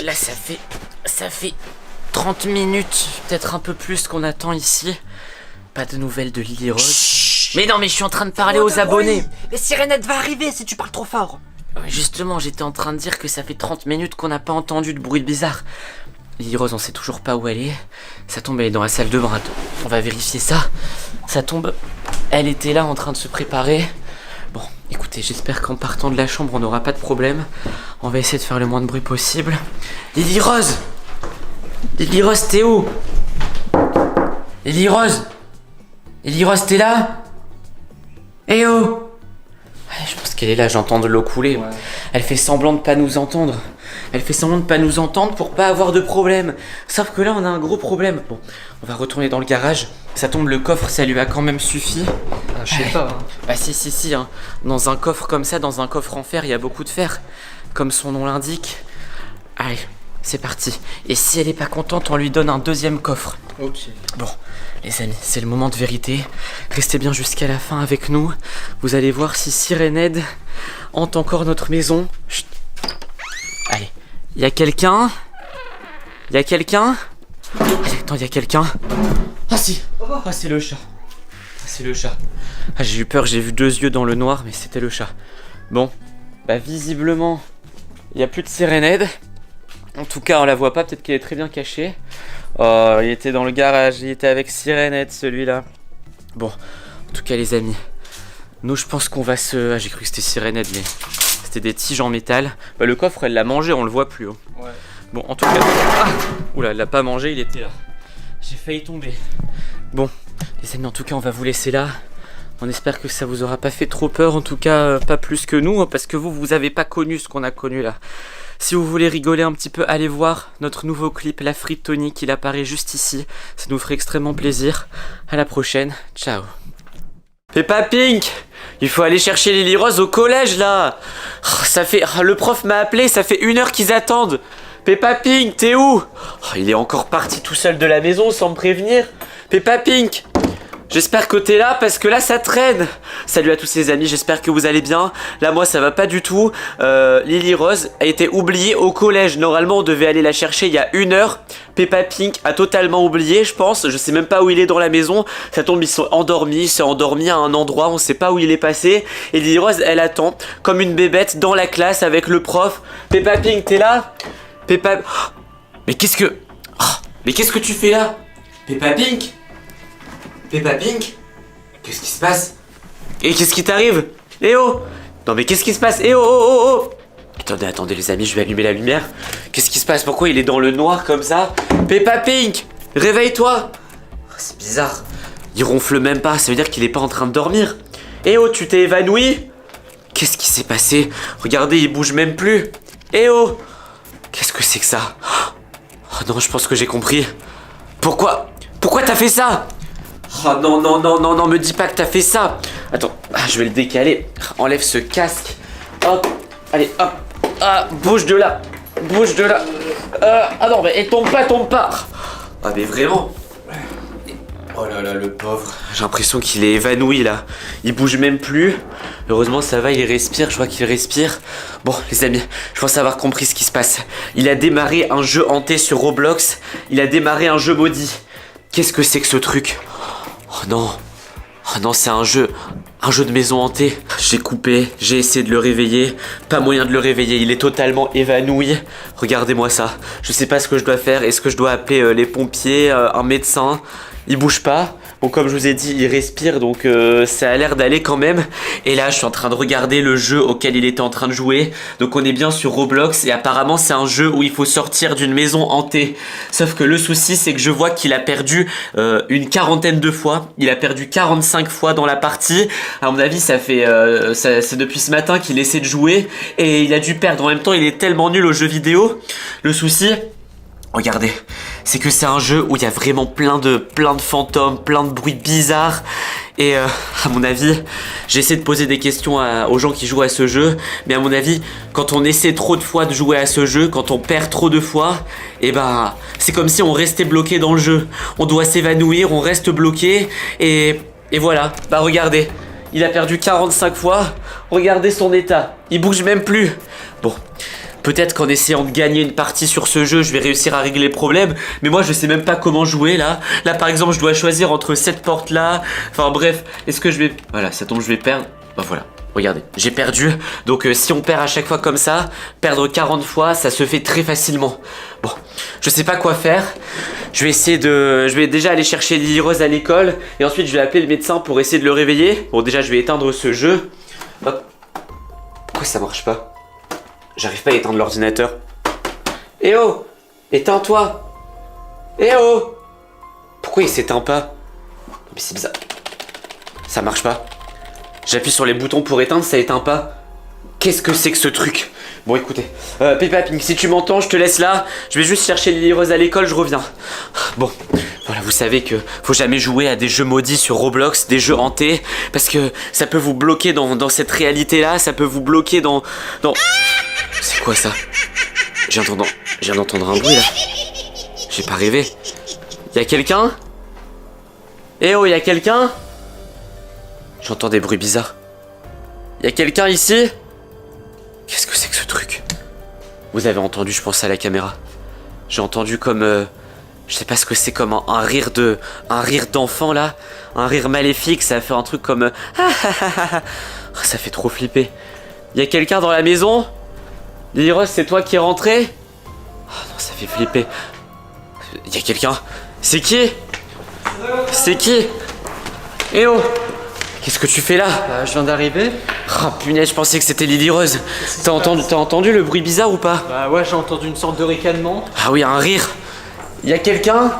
Là, ça fait 30 minutes, peut-être un peu plus qu'on attend ici. Pas de nouvelles de Lily Rose. Mais non, mais je suis en train de parler aux abonnés. Et Sirénade va arriver si tu parles trop fort. Ouais, justement, j'étais en train de dire que ça fait 30 minutes qu'on n'a pas entendu de bruit bizarre. Lily Rose, on sait toujours pas où elle est. Ça tombe, elle est dans la salle de bain. Attends, on va vérifier ça. Ça tombe, elle était là en train de se préparer. Bon, écoutez, j'espère qu'en partant de la chambre, on n'aura pas de problème. On va essayer de faire le moins de bruit possible. Lily Rose! Lily Rose, t'es où? Lily Rose! Lily Rose, t'es là? Eh oh! Ouais, je pense qu'elle est là, j'entends de l'eau couler. Ouais. Elle fait semblant de pas nous entendre. Elle fait semblant de pas nous entendre pour pas avoir de problème. Sauf que là, on a un gros problème. Bon, on va retourner dans le garage. Ça tombe, le coffre, ça lui a quand même suffi. Ah, je sais pas. Hein. Bah si, hein. Dans un coffre comme ça, dans un coffre en fer, il y a beaucoup de fer. Comme son nom l'indique. Allez, c'est parti. Et si elle est pas contente, on lui donne un deuxième coffre. Ok. Bon, les amis, c'est le moment de vérité. Restez bien jusqu'à la fin avec nous. Vous allez voir si Sirénède hante encore notre maison. Chut. Allez, il y a quelqu'un? Il y a quelqu'un? Allez, attends, il y a quelqu'un? Ah si! Ah, c'est le chat. Ah, c'est le chat. Ah, j'ai eu peur, j'ai vu 2 yeux dans le noir, mais c'était le chat. Bon, bah visiblement, il n'y a plus de Sirénède. En tout cas, on la voit pas, peut-être qu'elle est très bien cachée. Oh, il était dans le garage, il était avec Sirenette, celui-là. Bon, en tout cas, les amis, nous, je pense qu'on va se... Ah, j'ai cru que c'était Sirenette, mais c'était des tiges en métal. Bah, le coffre, elle l'a mangé, on le voit plus. Hein. Ouais. Bon, en tout cas... Ah, oula, elle l'a pas mangé, il était là. J'ai failli tomber. Bon, les amis, en tout cas, on va vous laisser là. On espère que ça vous aura pas fait trop peur, en tout cas, pas plus que nous, parce que vous avez pas connu ce qu'on a connu là. Si vous voulez rigoler un petit peu, allez voir notre nouveau clip, la frite tonique, il apparaît juste ici. Ça nous ferait extrêmement plaisir. À la prochaine, ciao. Peppa Pink, il faut aller chercher Lily Rose au collège là. Ça fait, le prof m'a appelé, ça fait 1 heure qu'ils attendent. Peppa Pink, t'es où? Il est encore parti tout seul de la maison sans me prévenir. Peppa Pink, j'espère que t'es là parce que là ça traîne. Salut à tous les amis, j'espère que vous allez bien. Là moi ça va pas du tout. Lily Rose a été oubliée au collège. Normalement on devait aller la chercher il y a 1 heure. Peppa Pink a totalement oublié, je pense. Je sais même pas où il est dans la maison. Ça tombe, ils sont endormis. Il s'est endormi à un endroit, on sait pas où il est passé. Et Lily Rose elle attend comme une bébête dans la classe avec le prof. Peppa Pink, t'es là? Peppa... Mais qu'est-ce que... Mais qu'est-ce que tu fais là? Peppa Pink? Peppa Pink? Qu'est-ce qui se passe? Et qu'est-ce qui t'arrive? Eh oh! Non mais qu'est-ce qui se passe? Eh oh oh oh oh! Attendez les amis, je vais allumer la lumière. Qu'est-ce qui se passe? Pourquoi il est dans le noir comme ça? Peppa Pink! Réveille-toi! C'est bizarre. Il ronfle même pas, ça veut dire qu'il est pas en train de dormir. Eh oh, tu t'es évanoui? Qu'est-ce qui s'est passé? Regardez, il bouge même plus. Eh oh! Qu'est-ce que c'est que ça? Oh non, je pense que j'ai compris. Pourquoi t'as fait ça? Oh non, non, non, non, non, me dis pas que t'as fait ça. Attends, je vais le décaler. Enlève ce casque. Hop, allez, hop. Ah, bouge de là. Bouge de là. Ah non, mais tombe pas. Ah mais vraiment. Oh là là, le pauvre. J'ai l'impression qu'il est évanoui là. Il bouge même plus. Heureusement ça va, il respire, je vois qu'il respire. Bon les amis, je pense avoir compris ce qui se passe. Il a démarré un jeu hanté sur Roblox. Il a démarré un jeu maudit. Qu'est-ce que c'est que ce truc? Oh non. Oh non, c'est un jeu de maison hantée. J'ai coupé, j'ai essayé de le réveiller. Pas moyen de le réveiller, il est totalement évanoui. Regardez-moi ça. Je sais pas ce que je dois faire. Est-ce que je dois appeler les pompiers, un médecin? Il bouge pas. Bon, comme je vous ai dit, il respire, donc ça a l'air d'aller quand même. Et là, je suis en train de regarder le jeu auquel il était en train de jouer. Donc on est bien sur Roblox et apparemment c'est un jeu où il faut sortir d'une maison hantée. Sauf que le souci, c'est que je vois qu'il a perdu une 40aine de fois. Il a perdu 45 fois dans la partie. À mon avis, ça fait c'est depuis ce matin qu'il essaie de jouer et il a dû perdre. En même temps, il est tellement nul aux jeux vidéo. Le souci... Regardez, c'est que c'est un jeu où il y a vraiment plein de fantômes, plein de bruits bizarres. Et à mon avis, j'essaie de poser des questions aux gens qui jouent à ce jeu. Mais à mon avis, quand on essaie trop de fois de jouer à ce jeu, quand on perd trop de fois, et ben c'est comme si on restait bloqué dans le jeu. On doit s'évanouir, on reste bloqué. Et voilà, bah regardez, il a perdu 45 fois. Regardez son état, il bouge même plus. Bon... Peut-être qu'en essayant de gagner une partie sur ce jeu, je vais réussir à régler le problème. Mais moi, je sais même pas comment jouer, là. Là, par exemple, je dois choisir entre cette porte-là. Enfin, bref. Est-ce que je vais... Voilà, ça tombe, je vais perdre. Bah, voilà. Regardez, j'ai perdu. Donc, si on perd à chaque fois comme ça, perdre 40 fois, ça se fait très facilement. Bon, je sais pas quoi faire. Je vais essayer de... Je vais déjà aller chercher Lily Rose à l'école. Et ensuite, je vais appeler le médecin pour essayer de le réveiller. Bon, déjà, je vais éteindre ce jeu. Hop. Pourquoi ça marche pas ? J'arrive pas à éteindre l'ordinateur. Eh oh! Éteins-toi! Eh oh! Pourquoi il s'éteint pas? Mais c'est bizarre. Ça marche pas. J'appuie sur les boutons pour éteindre, ça éteint pas. Qu'est-ce que c'est que ce truc? Bon écoutez, Peppa Pink, si tu m'entends, je te laisse là. Je vais juste chercher Lily Rose à l'école, je reviens. Bon, voilà, vous savez que faut jamais jouer à des jeux maudits sur Roblox, des jeux hantés, parce que ça peut vous bloquer dans cette réalité-là, ça peut vous bloquer dans... C'est quoi ça? Je viens d'entendre un bruit là. J'ai pas rêvé. Y'a quelqu'un? Eh oh, y'a quelqu'un? J'entends des bruits bizarres. Y'a quelqu'un ici? Qu'est-ce que c'est que ce truc? Vous avez entendu, je pense, à la caméra. J'ai entendu comme... je sais pas ce que c'est, comme un rire d'enfant là. Un rire maléfique, ça a fait un truc comme... ça fait trop flipper. Y'a quelqu'un dans la maison? Lily Rose, c'est toi qui es rentré? Non, ça fait flipper. Y a quelqu'un? C'est qui? C'est qui? Eh oh! Qu'est-ce que tu fais là? Je viens d'arriver. Ah punaise, je pensais que c'était Lily Rose. T'as entendu le bruit bizarre ou pas? Bah ouais, j'ai entendu une sorte de ricanement. Ah oui, un rire. Y a quelqu'un?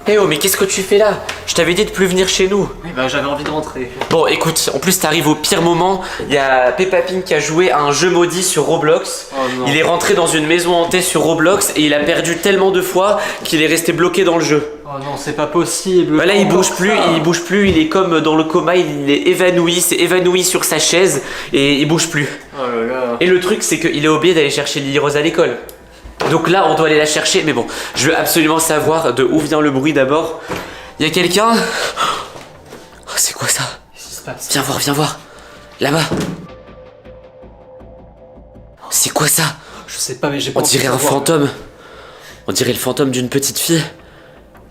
Eh oh, mais qu'est-ce que tu fais là? Je t'avais dit de plus venir chez nous. Oui, bah j'avais envie de rentrer. Bon, écoute, en plus t'arrives au pire moment. Il y a Peppa Pig qui a joué à un jeu maudit sur Roblox. Oh non. Il est rentré dans une maison hantée sur Roblox et il a perdu tellement de fois qu'il est resté bloqué dans le jeu. Oh non, c'est pas possible. Bah là, il bouge Encore plus, il est comme dans le coma, il est évanoui, c'est évanoui sur sa chaise et il bouge plus. ça. Oh là là. Et le truc, c'est qu'il a oublié d'aller chercher Lily Rose à l'école. Donc là, on doit aller la chercher, mais bon, je veux absolument savoir de où vient le bruit d'abord. Y a quelqu'un? Oh, c'est quoi ça? Qu'est-ce qui se passe? Viens voir. Là-bas. C'est quoi ça? Je sais pas, mais j'ai pas On envie dirait de un savoir. fantôme. On dirait le fantôme d'une petite fille.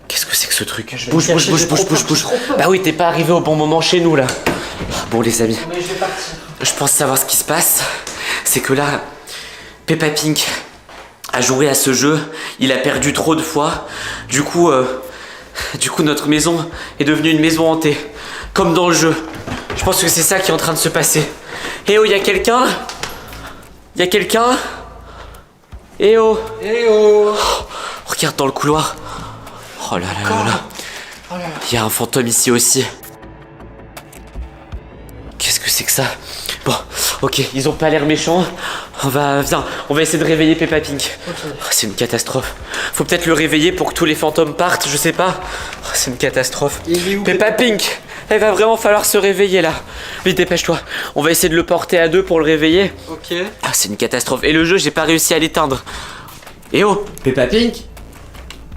Qu'est-ce que c'est que ce truc? Je vais Bouge, me bouge, cacher, bouge, j'ai bouge, trop bouge, peur, bouge. j'ai trop peur. Bah oui, t'es pas arrivé au bon moment chez nous là. Bon les amis, Mais je vais partir. je pense savoir ce qui se passe. C'est que là, Peppa Pig a joué à ce jeu, il a perdu trop de fois. Du coup, notre maison est devenue une maison hantée, comme dans le jeu. Je pense que c'est ça qui est en train de se passer. Eh oh, y a quelqu'un? Y a quelqu'un? Eh oh! Eh oh! Regarde dans le couloir. Oh là là là là. Oh là là. Il y a un fantôme ici aussi. Qu'est-ce que c'est que ça? Bon, ok, ils ont pas l'air méchants. Viens, on va essayer de réveiller Peppa Pig. Oh, c'est une catastrophe. Faut peut-être le réveiller pour que tous les fantômes partent, je sais pas. Oh, c'est une catastrophe. Il est où, Peppa Pig, elle va vraiment falloir se réveiller là. Vite, dépêche-toi. On va essayer de le porter à deux pour le réveiller. Ok. Ah, c'est une catastrophe. Et le jeu, j'ai pas réussi à l'éteindre. Eh oh, Peppa Pig,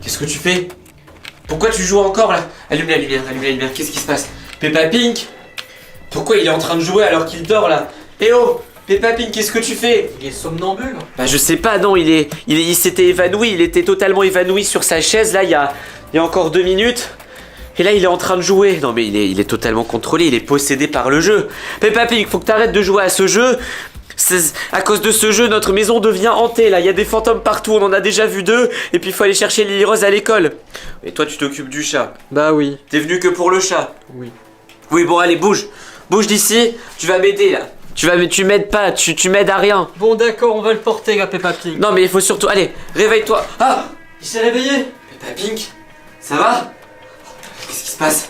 qu'est-ce que tu fais? Pourquoi tu joues encore là? Allume la lumière, qu'est-ce qui se passe? Peppa Pig, pourquoi il est en train de jouer alors qu'il dort là? Eh oh, Peppa Pig, qu'est-ce que tu fais? Il est somnambule. Bah je sais pas, non, il s'était évanoui, il était totalement évanoui sur sa chaise là il y a encore 2 minutes. Et là il est en train de jouer. Non mais il est totalement contrôlé, il est possédé par le jeu. Peppa Pig, faut que t'arrêtes de jouer à ce jeu. À cause de ce jeu, notre maison devient hantée là, il y a des fantômes partout, on en a déjà vu 2. Et puis il faut aller chercher Lily Rose à l'école. Et toi tu t'occupes du chat. Bah oui. T'es venu que pour le chat. Oui. Oui bon allez bouge. Bouge d'ici, tu vas m'aider là. Tu m'aides pas, tu m'aides à rien. Bon d'accord, on va le porter à Peppa Pig. Non mais il faut surtout... Allez, réveille-toi. Ah, Il s'est réveillé. Peppa Pig, ça va? Qu'est-ce qui se passe?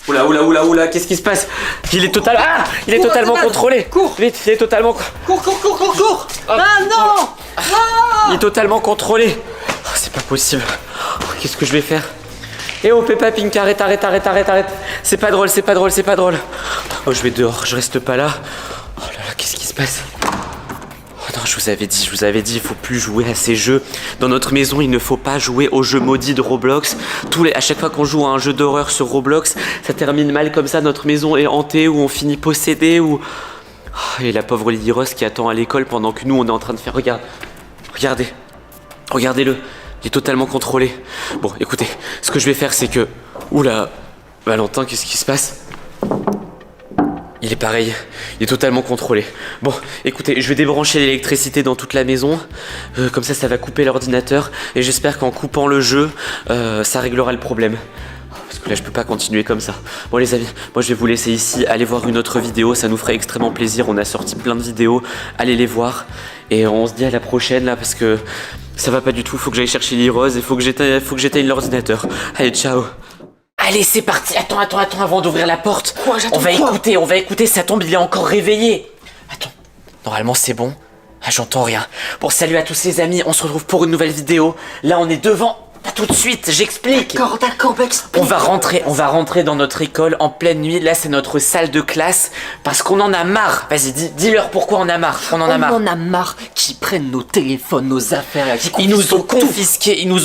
Oula. Oula, qu'est-ce qui se passe? Il est totalement... Ah, il est Cours, totalement Athénade, contrôlé. cours. Vite, il est totalement... Cours. Ah non. Il est totalement contrôlé. Oh, c'est pas possible. Oh, qu'est-ce que je vais faire? Eh oh Peppa Pig, arrête. C'est pas drôle. Oh, je vais dehors, je reste pas là. Oh là là, qu'est-ce qui se passe? Oh non, je vous avais dit, il faut plus jouer à ces jeux. Dans notre maison, il ne faut pas jouer aux jeux maudits de Roblox. À chaque fois qu'on joue à un jeu d'horreur sur Roblox, ça termine mal comme ça. Notre maison est hantée ou on finit possédé ou... Oh, et la pauvre Lily Rose qui attend à l'école pendant que nous, on est en train de faire... Regardez-le. Il est totalement contrôlé. Bon, écoutez, ce que je vais faire, c'est que... Oula, Valentin, qu'est-ce qui se passe? Il est pareil, il est totalement contrôlé. Bon, écoutez, je vais débrancher l'électricité dans toute la maison. Comme ça va couper l'ordinateur. Et j'espère qu'en coupant le jeu, ça réglera le problème. Parce que là, je peux pas continuer comme ça. Bon, les amis, moi, je vais vous laisser ici. Allez voir une autre vidéo, ça nous ferait extrêmement plaisir. On a sorti plein de vidéos. Allez les voir. Et on se dit à la prochaine, là, parce que ça va pas du tout. Faut que j'aille chercher Lily Rose et faut que j'éteigne l'ordinateur. Allez, ciao. Allez, c'est parti. Attends, avant d'ouvrir la porte. Quoi, j'attends On va écouter, ça tombe, il est encore réveillé. Attends, normalement c'est bon. Ah, j'entends rien. Bon, salut à tous les amis, on se retrouve pour une nouvelle vidéo. Là, on est devant. Pas tout de suite, j'explique. D'accord, bah explique. On va rentrer dans notre école en pleine nuit. Là, c'est notre salle de classe parce qu'on en a marre. Vas-y, dis-leur pourquoi on en a marre. On en a marre. Qu'ils prennent nos téléphones, nos affaires. Ils nous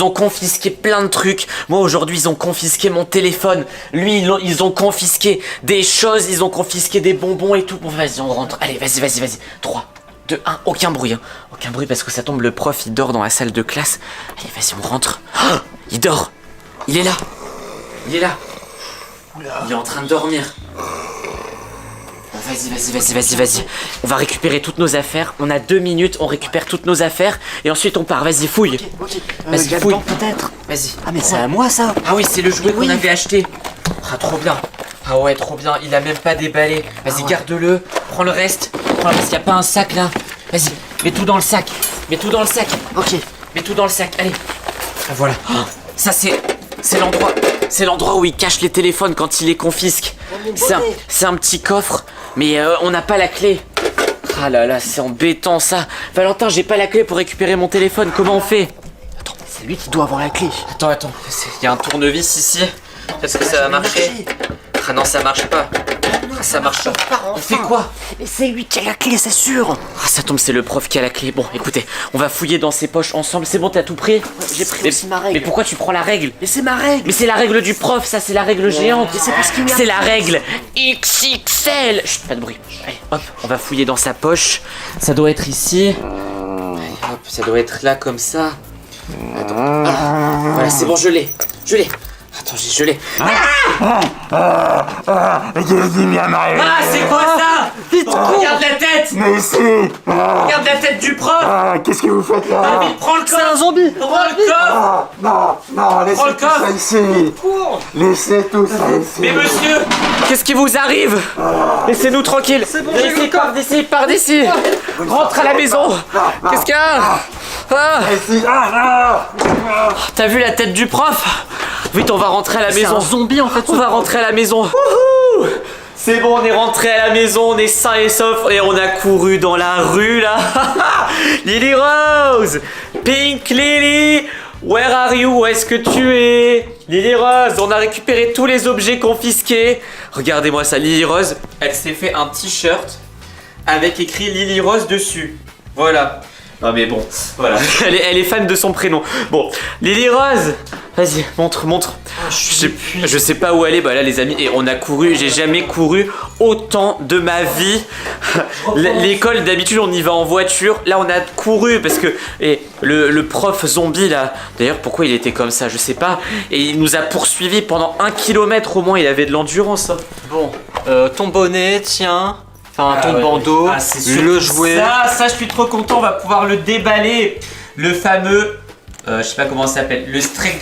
ont confisqué plein de trucs. Moi aujourd'hui ils ont confisqué mon téléphone. Lui ils ont confisqué des choses, ils ont confisqué des bonbons et tout. Bon vas-y on rentre. Allez vas-y. 3, 2, 1, aucun bruit hein. Aucun bruit parce que ça tombe, le prof il dort dans la salle de classe. Allez vas-y on rentre. Oh, il dort. Il est là. Il est en train de dormir. Vas-y. On va récupérer toutes nos affaires. On a 2 minutes, on récupère toutes nos affaires et ensuite on part. Vas-y, fouille. Ok. Vas-y, Gaëtan, fouille. peut-être. Vas-y. Ah, mais c'est à moi ça. Ah oui, c'est le jouet qu'on avait acheté. Ah, trop bien. Ah ouais, trop bien. Il a même pas déballé. Vas-y, garde-le. Prends le reste. Y a pas un sac là. Vas-y, mets tout dans le sac. Ok. Mets tout dans le sac. Allez. Ah, voilà. Oh, ça c'est l'endroit. C'est l'endroit où il cache les téléphones quand il les confisque. C'est un petit coffre, mais on n'a pas la clé. Ah là là, c'est embêtant ça. Valentin, j'ai pas la clé pour récupérer mon téléphone. Comment on fait? C'est lui qui doit avoir la clé. Attends. Il y a un tournevis ici. Est-ce que ça va marcher? Ah non, ça marche pas. Ah, ça marche pas. On fait quoi? Mais c'est lui qui a la clé, c'est sûr. Ah, ça tombe, c'est le prof qui a la clé. Bon, écoutez, on va fouiller dans ses poches ensemble. C'est bon, t'as tout pris? J'ai pris aussi ma règle. Mais pourquoi tu prends la règle? Mais c'est ma règle. Mais c'est la règle du prof, ça, c'est la règle géante. Mais c'est parce qu'il y a- C'est la règle XXL. Chut, pas de bruit. Allez, hop, on va fouiller dans sa poche. Ça doit être ici. Allez, hop, ça doit être là comme ça. Attends. Ah, voilà, c'est bon, je l'ai. Attends, je l'ai. Qu'est-ce qui vient m'arriver? Ah, c'est quoi ça? Vite, regarde la tête. Mais si! Regarde la tête du prof. Qu'est-ce que vous faites là? Ah, vite, prends le coffre. C'est un zombie. Prends le coffre. Non, laissez Prends le tout ça coffre. ici! Laissez tout ça ici! Mais monsieur, qu'est-ce qui vous arrive? Laissez-nous tranquille. C'est bon, j'ai Ici, le coffre. pars d'ici. Rentre à la maison. Qu'est-ce qu'il y a? Ah, t'as vu la tête du prof? Vite, on va rentrer à la C'est maison. un zombie en fait. On va rentrer à la maison. Wouhou! C'est bon, on est rentré à la maison, on est sain et sauf et on a couru dans la rue là. Lily Rose, Pink Lily, where are you? Où est-ce que tu es? Lily Rose, on a récupéré tous les objets confisqués. Regardez-moi ça, Lily Rose, elle s'est fait un t-shirt avec écrit Lily Rose dessus. Voilà. Non mais bon, voilà. Elle est fan de son prénom. Bon, Lily Rose, vas-y, montre. Je sais pas où elle est. Bah là les amis, et on a couru. J'ai jamais couru autant de ma vie. L'école d'habitude on y va en voiture. Là on a couru parce que le prof zombie là. D'ailleurs pourquoi il était comme ça, je sais pas. Et il nous a poursuivis pendant 1 kilomètre au moins. Il avait de l'endurance. Bon, ton bonnet, tiens. Enfin, ton ouais. bandeau, Ah, c'est sûr le que jouet. Ça, je suis trop content, on va pouvoir le déballer. Le fameux, je sais pas comment ça s'appelle, le strike.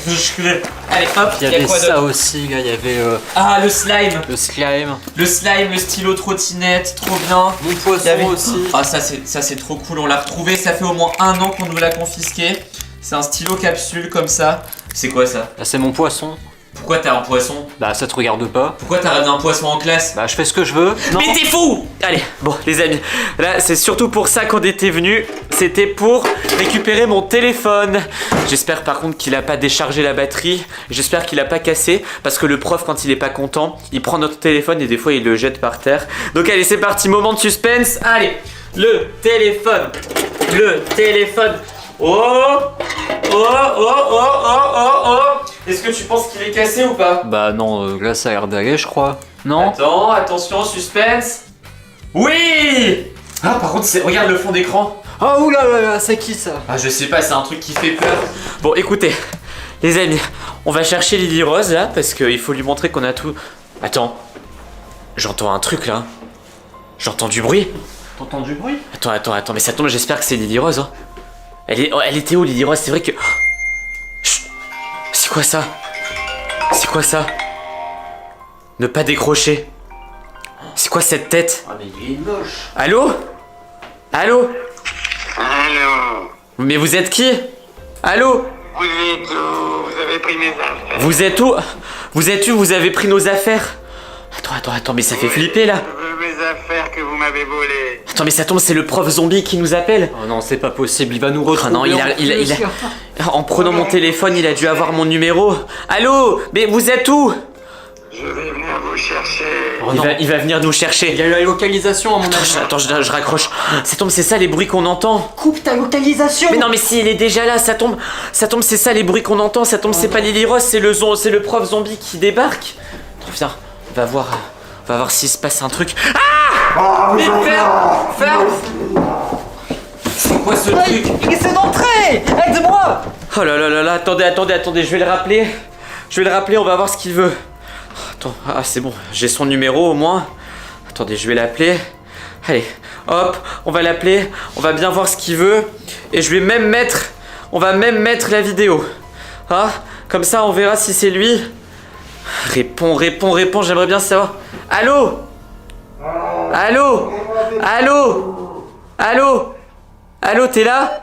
Allez, hop, Il y a avait quoi ça d'autre? aussi, là, il y avait Ah, le slime. le slime, Le slime, le stylo trottinette, trop bien. mon poisson Il y avait- aussi. Ah, ça c'est trop cool, on l'a retrouvé, ça fait au moins 1 an qu'on nous l'a confisqué. C'est un stylo capsule comme ça. C'est quoi ça? Là, c'est mon poisson. Pourquoi t'as un poisson? Bah, ça te regarde pas. Pourquoi t'as ramené un poisson en classe? Bah, je fais ce que je veux. Non. Mais t'es fou! Allez, bon les amis, là c'est surtout pour ça qu'on était venus. C'était pour récupérer mon téléphone. J'espère par contre qu'il a pas déchargé la batterie. J'espère qu'il a pas cassé. Parce que le prof quand il est pas content, il prend notre téléphone et des fois il le jette par terre. Donc allez c'est parti, moment de suspense. Allez, le téléphone. Oh! Est-ce que tu penses qu'il est cassé ou pas? Bah, non, là, ça a l'air d'aller, je crois. Non? Attends, attention, suspense. Oui! Ah, par contre, regarde le fond d'écran. Oh, oulala, c'est qui ça? Ah, je sais pas, c'est un truc qui fait peur. Bon, écoutez, les amis, on va chercher Lily Rose là, parce qu'il faut lui montrer qu'on a tout. Attends, j'entends un truc là. J'entends du bruit. T'entends du bruit? Attends, mais ça tombe, j'espère que c'est Lily Rose. Hein. Elle était où Lily Rose? C'est vrai que. Chut. C'est quoi ça? Ne pas décrocher. C'est quoi cette tête? Ah, mais il est moche. Allô? Allô? Mais vous êtes qui? Allô? Vous êtes où? Vous avez pris mes affaires? Vous êtes où? Vous avez pris nos affaires? Attends, mais ça fait flipper là. Mes affaires que vous m'avez volées. Attends, mais ça tombe, c'est le prof zombie qui nous appelle. Oh non, c'est pas possible, il va nous retrouver. Ah non, en prenant mon téléphone, il a dû avoir mon numéro. Allô? Mais vous êtes où? Je vais venir vous chercher. Oh non. Il va venir nous Il chercher. y a eu la localisation à mon avis. Attends, je raccroche. Ça tombe, c'est ça les bruits qu'on entend. Coupe ta localisation. Mais non, mais si, il est déjà là, ça tombe, c'est ça les bruits qu'on entend. Ça tombe, c'est pas Lily Rose, c'est le prof zombie qui débarque. Attends, viens, on va voir s'il se passe un truc. Ah! Mais ferme! C'est quoi ce truc? Il essaie d'entrer. Aide-moi. Oh là là là là, attendez, je vais le rappeler, on va voir ce qu'il veut. Attends, ah c'est bon, j'ai son numéro au moins. Attendez, je vais l'appeler. Allez, hop, on va l'appeler. On va bien voir ce qu'il veut. Et je vais même mettre... On va même mettre la vidéo. Ah, comme ça, on verra si c'est lui. Réponds, réponds, réponds, j'aimerais bien savoir. Allô? Allô? Allô? Allô? Allô, t'es là?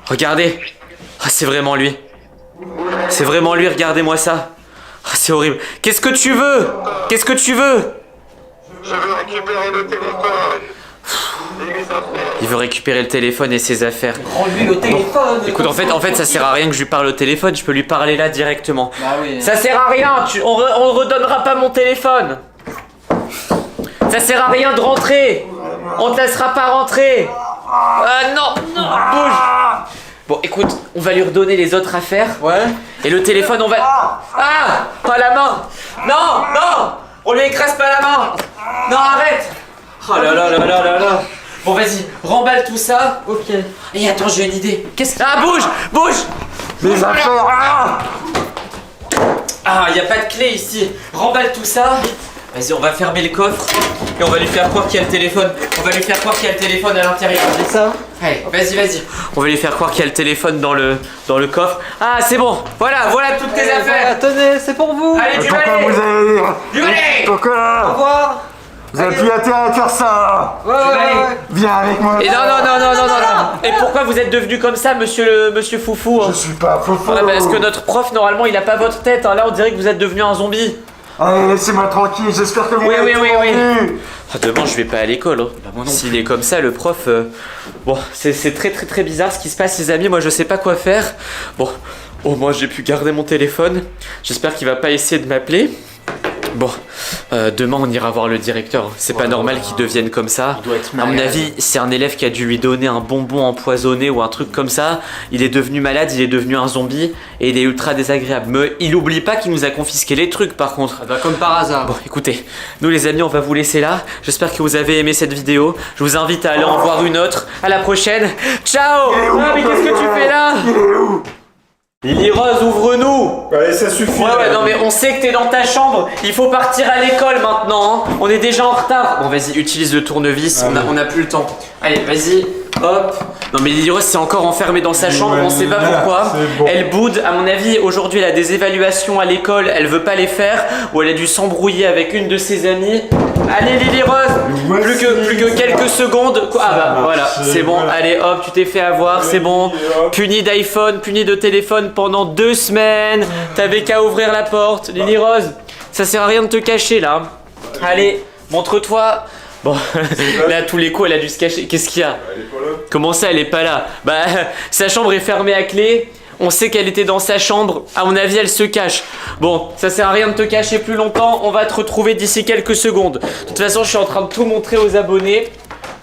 Regardez. Ah, c'est vraiment lui. C'est vraiment lui, regardez-moi ça. Ah, c'est horrible. Qu'est-ce que tu veux? Qu'est-ce que tu veux? Je veux récupérer le téléphone. Il veut récupérer le téléphone et ses affaires. Rends-lui le téléphone. Écoute, en fait, ça sert à rien que je lui parle au téléphone, je peux lui parler là directement. Bah oui. Ça sert à rien, on redonnera pas mon téléphone. Ça sert à rien de rentrer. On te laissera pas rentrer. Ah non, non, bouge. Bon, écoute, on va lui redonner les autres affaires. Ouais. Et le téléphone, on va... Ah, pas la main. Non, non, on lui écrase pas la main. Non, arrête. Oh là là là là là là. Bon, vas-y, remballe tout ça. Ok. Et attends, j'ai une idée. Qu'est-ce que... Ah, bouge, bouge. Les affaires. Ah, y a pas de clé ici. Remballe tout ça. Vas-y, on va fermer le coffre et on va lui faire croire qu'il y a le téléphone. On va lui faire croire qu'il y a le téléphone à l'intérieur. C'est ça. Allez, vas-y, vas-y. On va lui faire croire qu'il y a le téléphone dans le coffre. Ah, c'est bon. Voilà, voilà toutes tes affaires. Tenez, c'est pour vous. Allez, du Pourquoi balai. vous avez... Du balai. Au Pourquoi revoir. vous avez plus intérêt à faire ça? Ouais. Viens avec moi. Et non, non, non, non, non, non, non. Et pourquoi vous êtes devenu comme ça, monsieur Foufou, hein? Je suis pas faux. Parce que notre prof, normalement, il a pas votre tête, hein. Là, on dirait que vous êtes devenu un zombie. Allez, laissez-moi tranquille, j'espère que vous Oui, avez oui, tout oui, oui. rendu. Ah, demain, je vais pas à l'école. Hein. S'il est comme ça, le prof... Bon, c'est très, très, très bizarre ce qui se passe, les amis. Moi, je sais pas quoi faire. Bon, au moins, j'ai pu garder mon téléphone. J'espère qu'il va pas essayer de m'appeler. Bon, demain, on ira voir le directeur. C'est pas normal qu'il devienne comme ça. À mon avis, c'est un élève qui a dû lui donner un bonbon empoisonné ou un truc comme ça. Il est devenu malade, il est devenu un zombie et il est ultra désagréable. Mais il oublie pas qu'il nous a confisqué les trucs par contre. Bah, comme par hasard. Bon, écoutez, nous les amis, on va vous laisser là. J'espère que vous avez aimé cette vidéo. Je vous invite à aller en voir une autre. À la prochaine. Ciao! Ah, mais qu'est-ce que tu fais là? Lily Rose, ouvre-nous! Allez, ça suffit. Ouais, non, mais on sait que t'es dans ta chambre. Il faut partir à l'école maintenant. Hein. On est déjà en retard. Bon, vas-y, utilise le tournevis. On a plus le temps. Allez, vas-y. Hop. Non, mais Lily Rose c'est encore enfermée dans sa chambre. On sait pas pourquoi. Bon. Elle boude. À mon avis, aujourd'hui, elle a des évaluations à l'école. Elle veut pas les faire. Ou elle a dû s'embrouiller avec une de ses amies. Allez, Lily Rose. Plus que quelques secondes. Quoi. Ah bah, voilà. C'est bon. Allez, hop, tu t'es fait avoir. C'est bon. Puni d'iPhone, puni de téléphone pendant 2 semaines. T'avais qu'à ouvrir la porte. Lily Rose, ça sert à rien de te cacher là. Allez, montre-toi. Bon, là, à tous les coups, elle a dû se cacher. Qu'est-ce qu'il y a? Elle est pas là. Comment ça, elle est pas là? Bah, sa chambre est fermée à clé. On sait qu'elle était dans sa chambre. À mon avis, elle se cache. Bon, ça sert à rien de te cacher plus longtemps. On va te retrouver d'ici quelques secondes. De toute façon, je suis en train de tout montrer aux abonnés.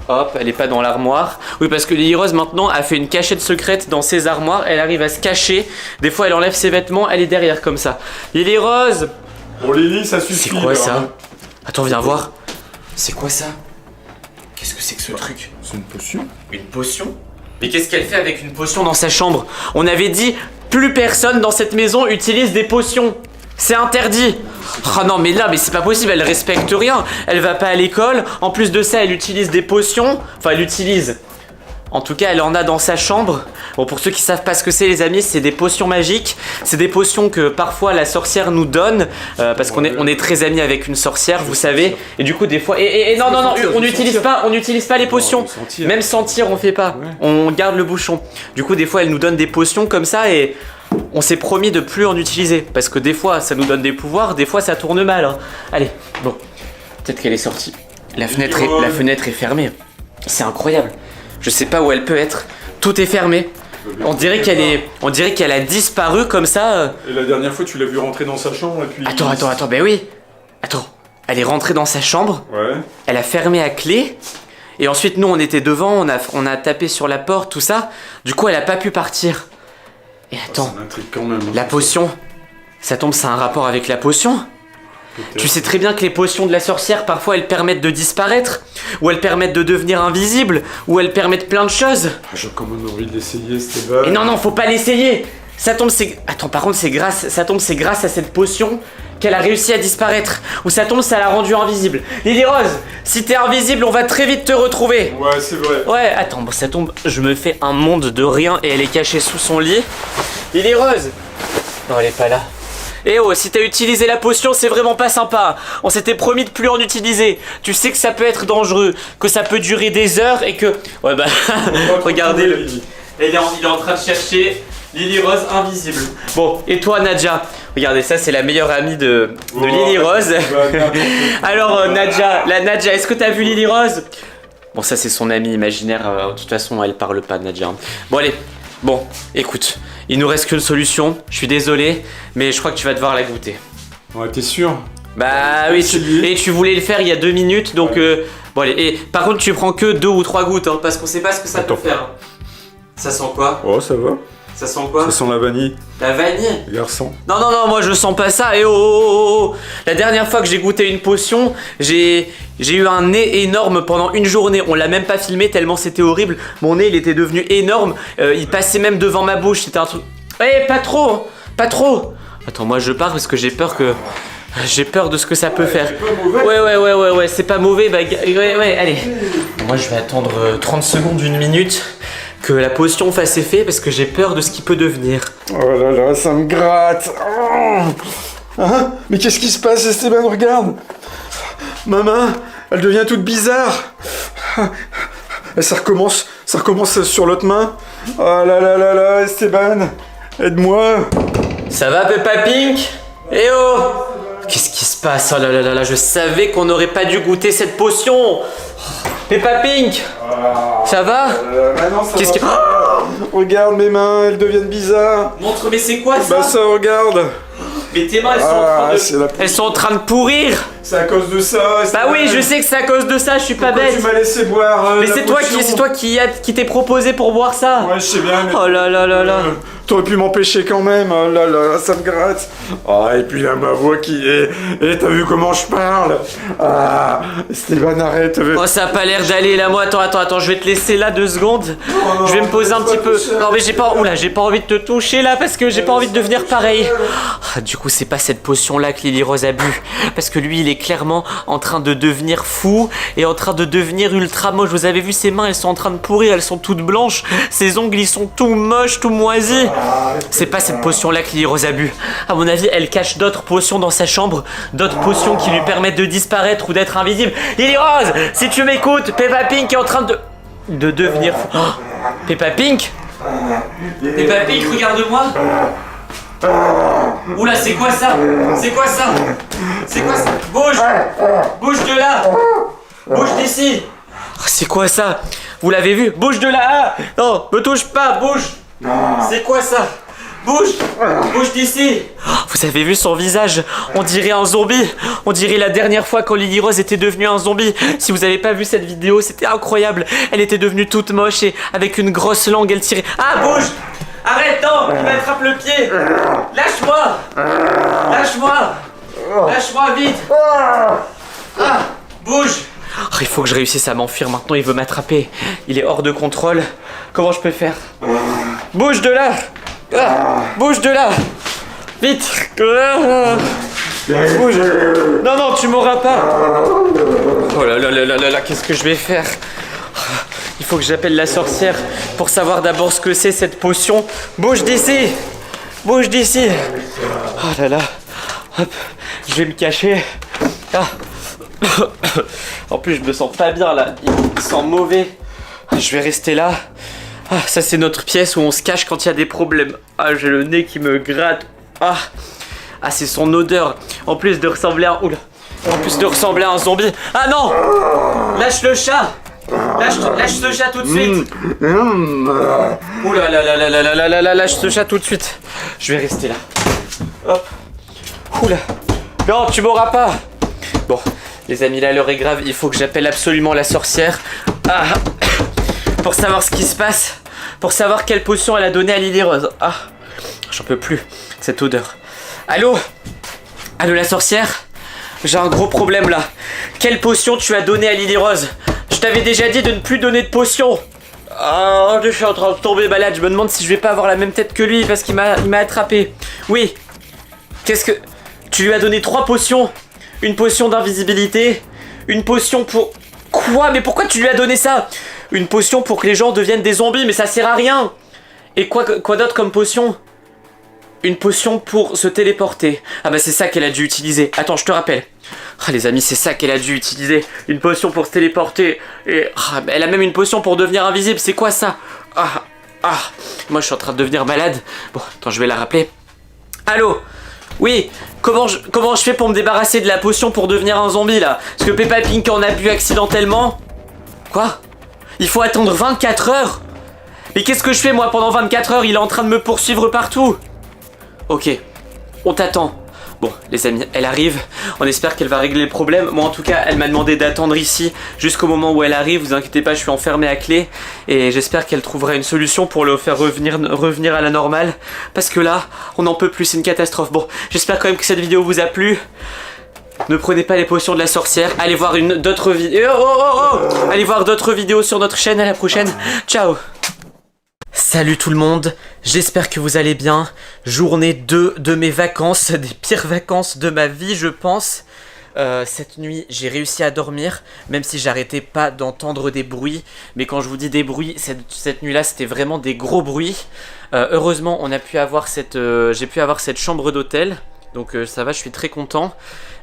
Hop, elle est pas dans l'armoire. Oui, parce que Lily Rose maintenant a fait une cachette secrète dans ses armoires. Elle arrive à se cacher. Des fois, elle enlève ses vêtements. Elle est derrière comme ça. Lily Rose! Bon, Lily, ça suffit. C'est quoi là, ça? hein. Attends, viens voir. C'est quoi ça? Qu'est-ce que c'est que ce truc? C'est une potion. Une potion? Mais qu'est-ce qu'elle fait avec une potion dans sa chambre? On avait dit, plus personne dans cette maison utilise des potions. C'est interdit. Oh non, mais là, mais c'est pas possible, elle respecte rien. Elle va pas à l'école. En plus de ça, elle utilise des potions. Enfin, elle utilise. En tout cas, elle en a dans sa chambre. Bon, pour ceux qui savent pas ce que c'est, les amis, c'est des potions magiques. C'est des potions que parfois la sorcière nous donne. Parce qu'on est très amis avec une sorcière, vous savez. Et du coup, des fois. Et non, on n'utilise pas les potions. Même sentir, on fait pas. On garde le bouchon. Du coup, des fois, elle nous donne des potions comme ça et. On s'est promis de plus en utiliser. Parce que des fois, ça nous donne des pouvoirs, des fois, ça tourne mal. Hein. Allez, bon. Peut-être qu'elle est sortie. La fenêtre est fermée. C'est incroyable. Je sais pas où elle peut être. Tout est fermé. On dirait qu'elle a disparu comme ça. Et la dernière fois, tu l'as vu rentrer dans sa chambre et puis. Attends, ben oui. Attends, elle est rentrée dans sa chambre. Ouais. Elle a fermé à clé. Et ensuite, nous, on était devant. On a tapé sur la porte, tout ça. Du coup, elle a pas pu partir. Et attends, Ça m'intrigue quand même. Hein. la potion. Ça tombe, ça a un rapport avec la potion? Tu sais très bien que les potions de la sorcière, parfois, elles permettent de disparaître, ou elles permettent de devenir invisible, ou elles permettent plein de choses. Ah, j'ai quand même envie de l'essayer, Stéphane. Et non, faut pas l'essayer. Ça tombe, c'est... Attends, par contre, c'est grâce à cette potion qu'elle a réussi à disparaître. Où ça tombe, ça l'a rendue invisible. Lily Rose, si t'es invisible, on va très vite te retrouver. Ouais, c'est vrai. Ouais, attends, bon, ça tombe, je me fais un monde de rien et elle est cachée sous son lit. Lily Rose. Non, elle est pas là. Eh oh, si t'as utilisé la potion, c'est vraiment pas sympa. On s'était promis de plus en utiliser. Tu sais que ça peut être dangereux, que ça peut durer des heures et que... Ouais bah, regardez-le. Il est en train de chercher Lily Rose invisible. Bon, et toi Nadja? Regardez, ça c'est la meilleure amie de Lily Rose. Alors Nadja, est-ce que t'as vu Lily Rose? Bon, ça c'est son amie imaginaire, de toute façon elle parle pas Nadja. Bon allez, bon, écoute, il nous reste qu'une solution, je suis désolé, mais je crois que tu vas devoir la goûter. Ouais, t'es sûr? Bah oui, et tu voulais le faire il y a 2 minutes, donc bon allez, et par contre tu prends que 2 ou 3 gouttes, hein, parce qu'on sait pas ce que ça peut faire. Ça sent quoi? Oh, ça va. Ça sent quoi? Ça sent la vanille, La vanille? garçon. Non, moi je sens pas ça, et oh. La dernière fois que j'ai goûté une potion, j'ai eu un nez énorme pendant une journée. On l'a même pas filmé tellement c'était horrible. Mon nez il était devenu énorme, il passait même devant ma bouche, c'était un truc... Eh, pas trop. Attends, moi je pars parce que j'ai peur de ce que ça peut faire. Ouais, c'est pas mauvais, bah ouais, allez. Moi je vais attendre 30 secondes, 1 minute que la potion fasse effet parce que j'ai peur de ce qui peut devenir. Oh là là, ça me gratte. Hein? Mais qu'est-ce qui se passe, Esteban? Regarde. Ma main, elle devient toute bizarre. Et ça recommence sur l'autre main. Oh là là là là, Esteban, aide-moi. Ça va Peppa Pink? Eh oh! Qu'est-ce qui se passe? Oh là là là là, je savais qu'on n'aurait pas dû goûter cette potion! Peppa Pink! Ça va? Non, ça Qu'est-ce va que... pas. Regarde, mes mains, elles deviennent bizarres. Montre, mais c'est quoi ça? Bah ça, regarde. Mais tes mains, elles sont en train de pourrir! C'est à cause de ça. Bah oui, je sais que c'est à cause de ça, je suis pas bête! Tu m'as laissé boire. Mais la c'est toi potion. qui t'es proposé pour boire ça! Ouais, je sais bien, mais... Oh là là là là! T'aurais pu m'empêcher quand même, oh là là, ça me gratte. Ah, et puis là, ma voix qui est... Et t'as vu comment je parle? Ah, Esteban, arrête. Oh, ça a pas l'air d'aller là, moi. Attends, je vais te laisser là 2 secondes. non, Je vais me poser un petit peu. toucher. Non, mais j'ai pas envie de te toucher là parce que j'ai pas envie de devenir pareil. Ah, du coup, c'est pas cette potion là que Lily Rose a bu. Parce que lui, il est clairement en train de devenir fou et en train de devenir ultra moche. Vous avez vu ses mains, elles sont en train de pourrir, elles sont toutes blanches. Ses ongles, ils sont tout moches, tout moisis. C'est pas cette potion là que Lily Rose a bu. À mon avis, elle cache d'autres potions dans sa chambre, d'autres potions qui lui permettent de disparaître ou d'être invisible. Lily Rose, si tu m'écoutes, Peppa Pink est en train de devenir fou. Oh, Peppa Pink, regarde-moi. Oula, c'est quoi ça? Bouge de là. Bouge d'ici. Oh, c'est quoi ça? Vous l'avez vu? Bouge de là. Ah, non, me touche pas, bouge. C'est quoi ça? Bouge d'ici. Oh, vous avez vu son visage? On dirait un zombie. On dirait la dernière fois quand Lily Rose était devenue un zombie. Si vous avez pas vu cette vidéo, c'était incroyable. Elle était devenue toute moche et avec une grosse langue, elle tirait... Ah, bouge! Arrête, non! Il m'attrape le pied! Lâche-moi, vite! Ah, bouge! Oh, il faut que je réussisse à m'enfuir maintenant, il veut m'attraper. Il est hors de contrôle. Comment je peux faire? Bouge de là! Ah, bouge de là! Vite! Bouge! Non, tu m'auras pas! Oh là là là là là là, qu'est-ce que je vais faire? Il faut que j'appelle la sorcière pour savoir d'abord ce que c'est cette potion. Bouge d'ici! Oh là là! Hop, je vais me cacher. Ah. En plus, je me sens pas bien là. Il sent mauvais. Je vais rester là. Ah, ça c'est notre pièce où on se cache quand il y a des problèmes. Ah, j'ai le nez qui me gratte. Ah, c'est son odeur. En plus de ressembler à... Oula. En plus de ressembler à un zombie. Ah non! Lâche le chat! Lâche ce chat tout de suite! Oula là là là là là là là, lâche ce chat tout de suite. Je vais rester là. Hop. Oula. Non, tu m'auras pas. Bon, les amis, là l'heure est grave. Il faut que j'appelle absolument la sorcière. Ah. Pour savoir ce qui se passe. Pour savoir quelle potion elle a donnée à Lily Rose. Ah. J'en peux plus. Cette odeur. Allô la sorcière? J'ai un gros problème là. Quelle potion tu as donnée à Lily Rose? Je t'avais déjà dit de ne plus donner de potions. Oh, je suis en train de tomber malade. Je me demande si je vais pas avoir la même tête que lui parce qu'il m'a attrapé. Oui. Qu'est-ce Tu lui as donné 3 potions. Une potion d'invisibilité. Une potion pour... Quoi? Mais pourquoi tu lui as donné ça? Une potion pour que les gens deviennent des zombies, mais ça sert à rien. Et quoi d'autre comme potion? Une potion pour se téléporter. Ah bah c'est ça qu'elle a dû utiliser. Attends, je te rappelle. Ah les amis, c'est ça qu'elle a dû utiliser. Une potion pour se téléporter. Et elle a même une potion pour devenir invisible. C'est quoi ça? Moi je suis en train de devenir malade. Bon, attends, je vais la rappeler. Allô? Oui, comment je fais pour me débarrasser de la potion pour devenir un zombie là? Parce que Peppa Pink en a bu accidentellement. Quoi? Il faut attendre 24 heures? Mais qu'est-ce que je fais moi pendant 24 heures? Il est en train de me poursuivre partout. Ok, on t'attend. Bon, les amis, elle arrive. On espère qu'elle va régler le problème. Moi, en tout cas, elle m'a demandé d'attendre ici jusqu'au moment où elle arrive. Vous inquiétez pas, je suis enfermé à clé. Et j'espère qu'elle trouvera une solution pour le faire revenir à la normale. Parce que là, on n'en peut plus, c'est une catastrophe. Bon, j'espère quand même que cette vidéo vous a plu. Ne prenez pas les potions de la sorcière. Allez voir d'autres vidéos. Allez voir d'autres vidéos sur notre chaîne. À la prochaine. Ciao. Salut tout le monde, j'espère que vous allez bien. Journée 2 de mes vacances, des pires vacances de ma vie je pense. Cette nuit j'ai réussi à dormir, même si j'arrêtais pas d'entendre des bruits. Mais quand je vous dis des bruits, cette nuit là c'était vraiment des gros bruits. Heureusement on a pu avoir j'ai pu avoir cette chambre d'hôtel. Donc ça va, je suis très content.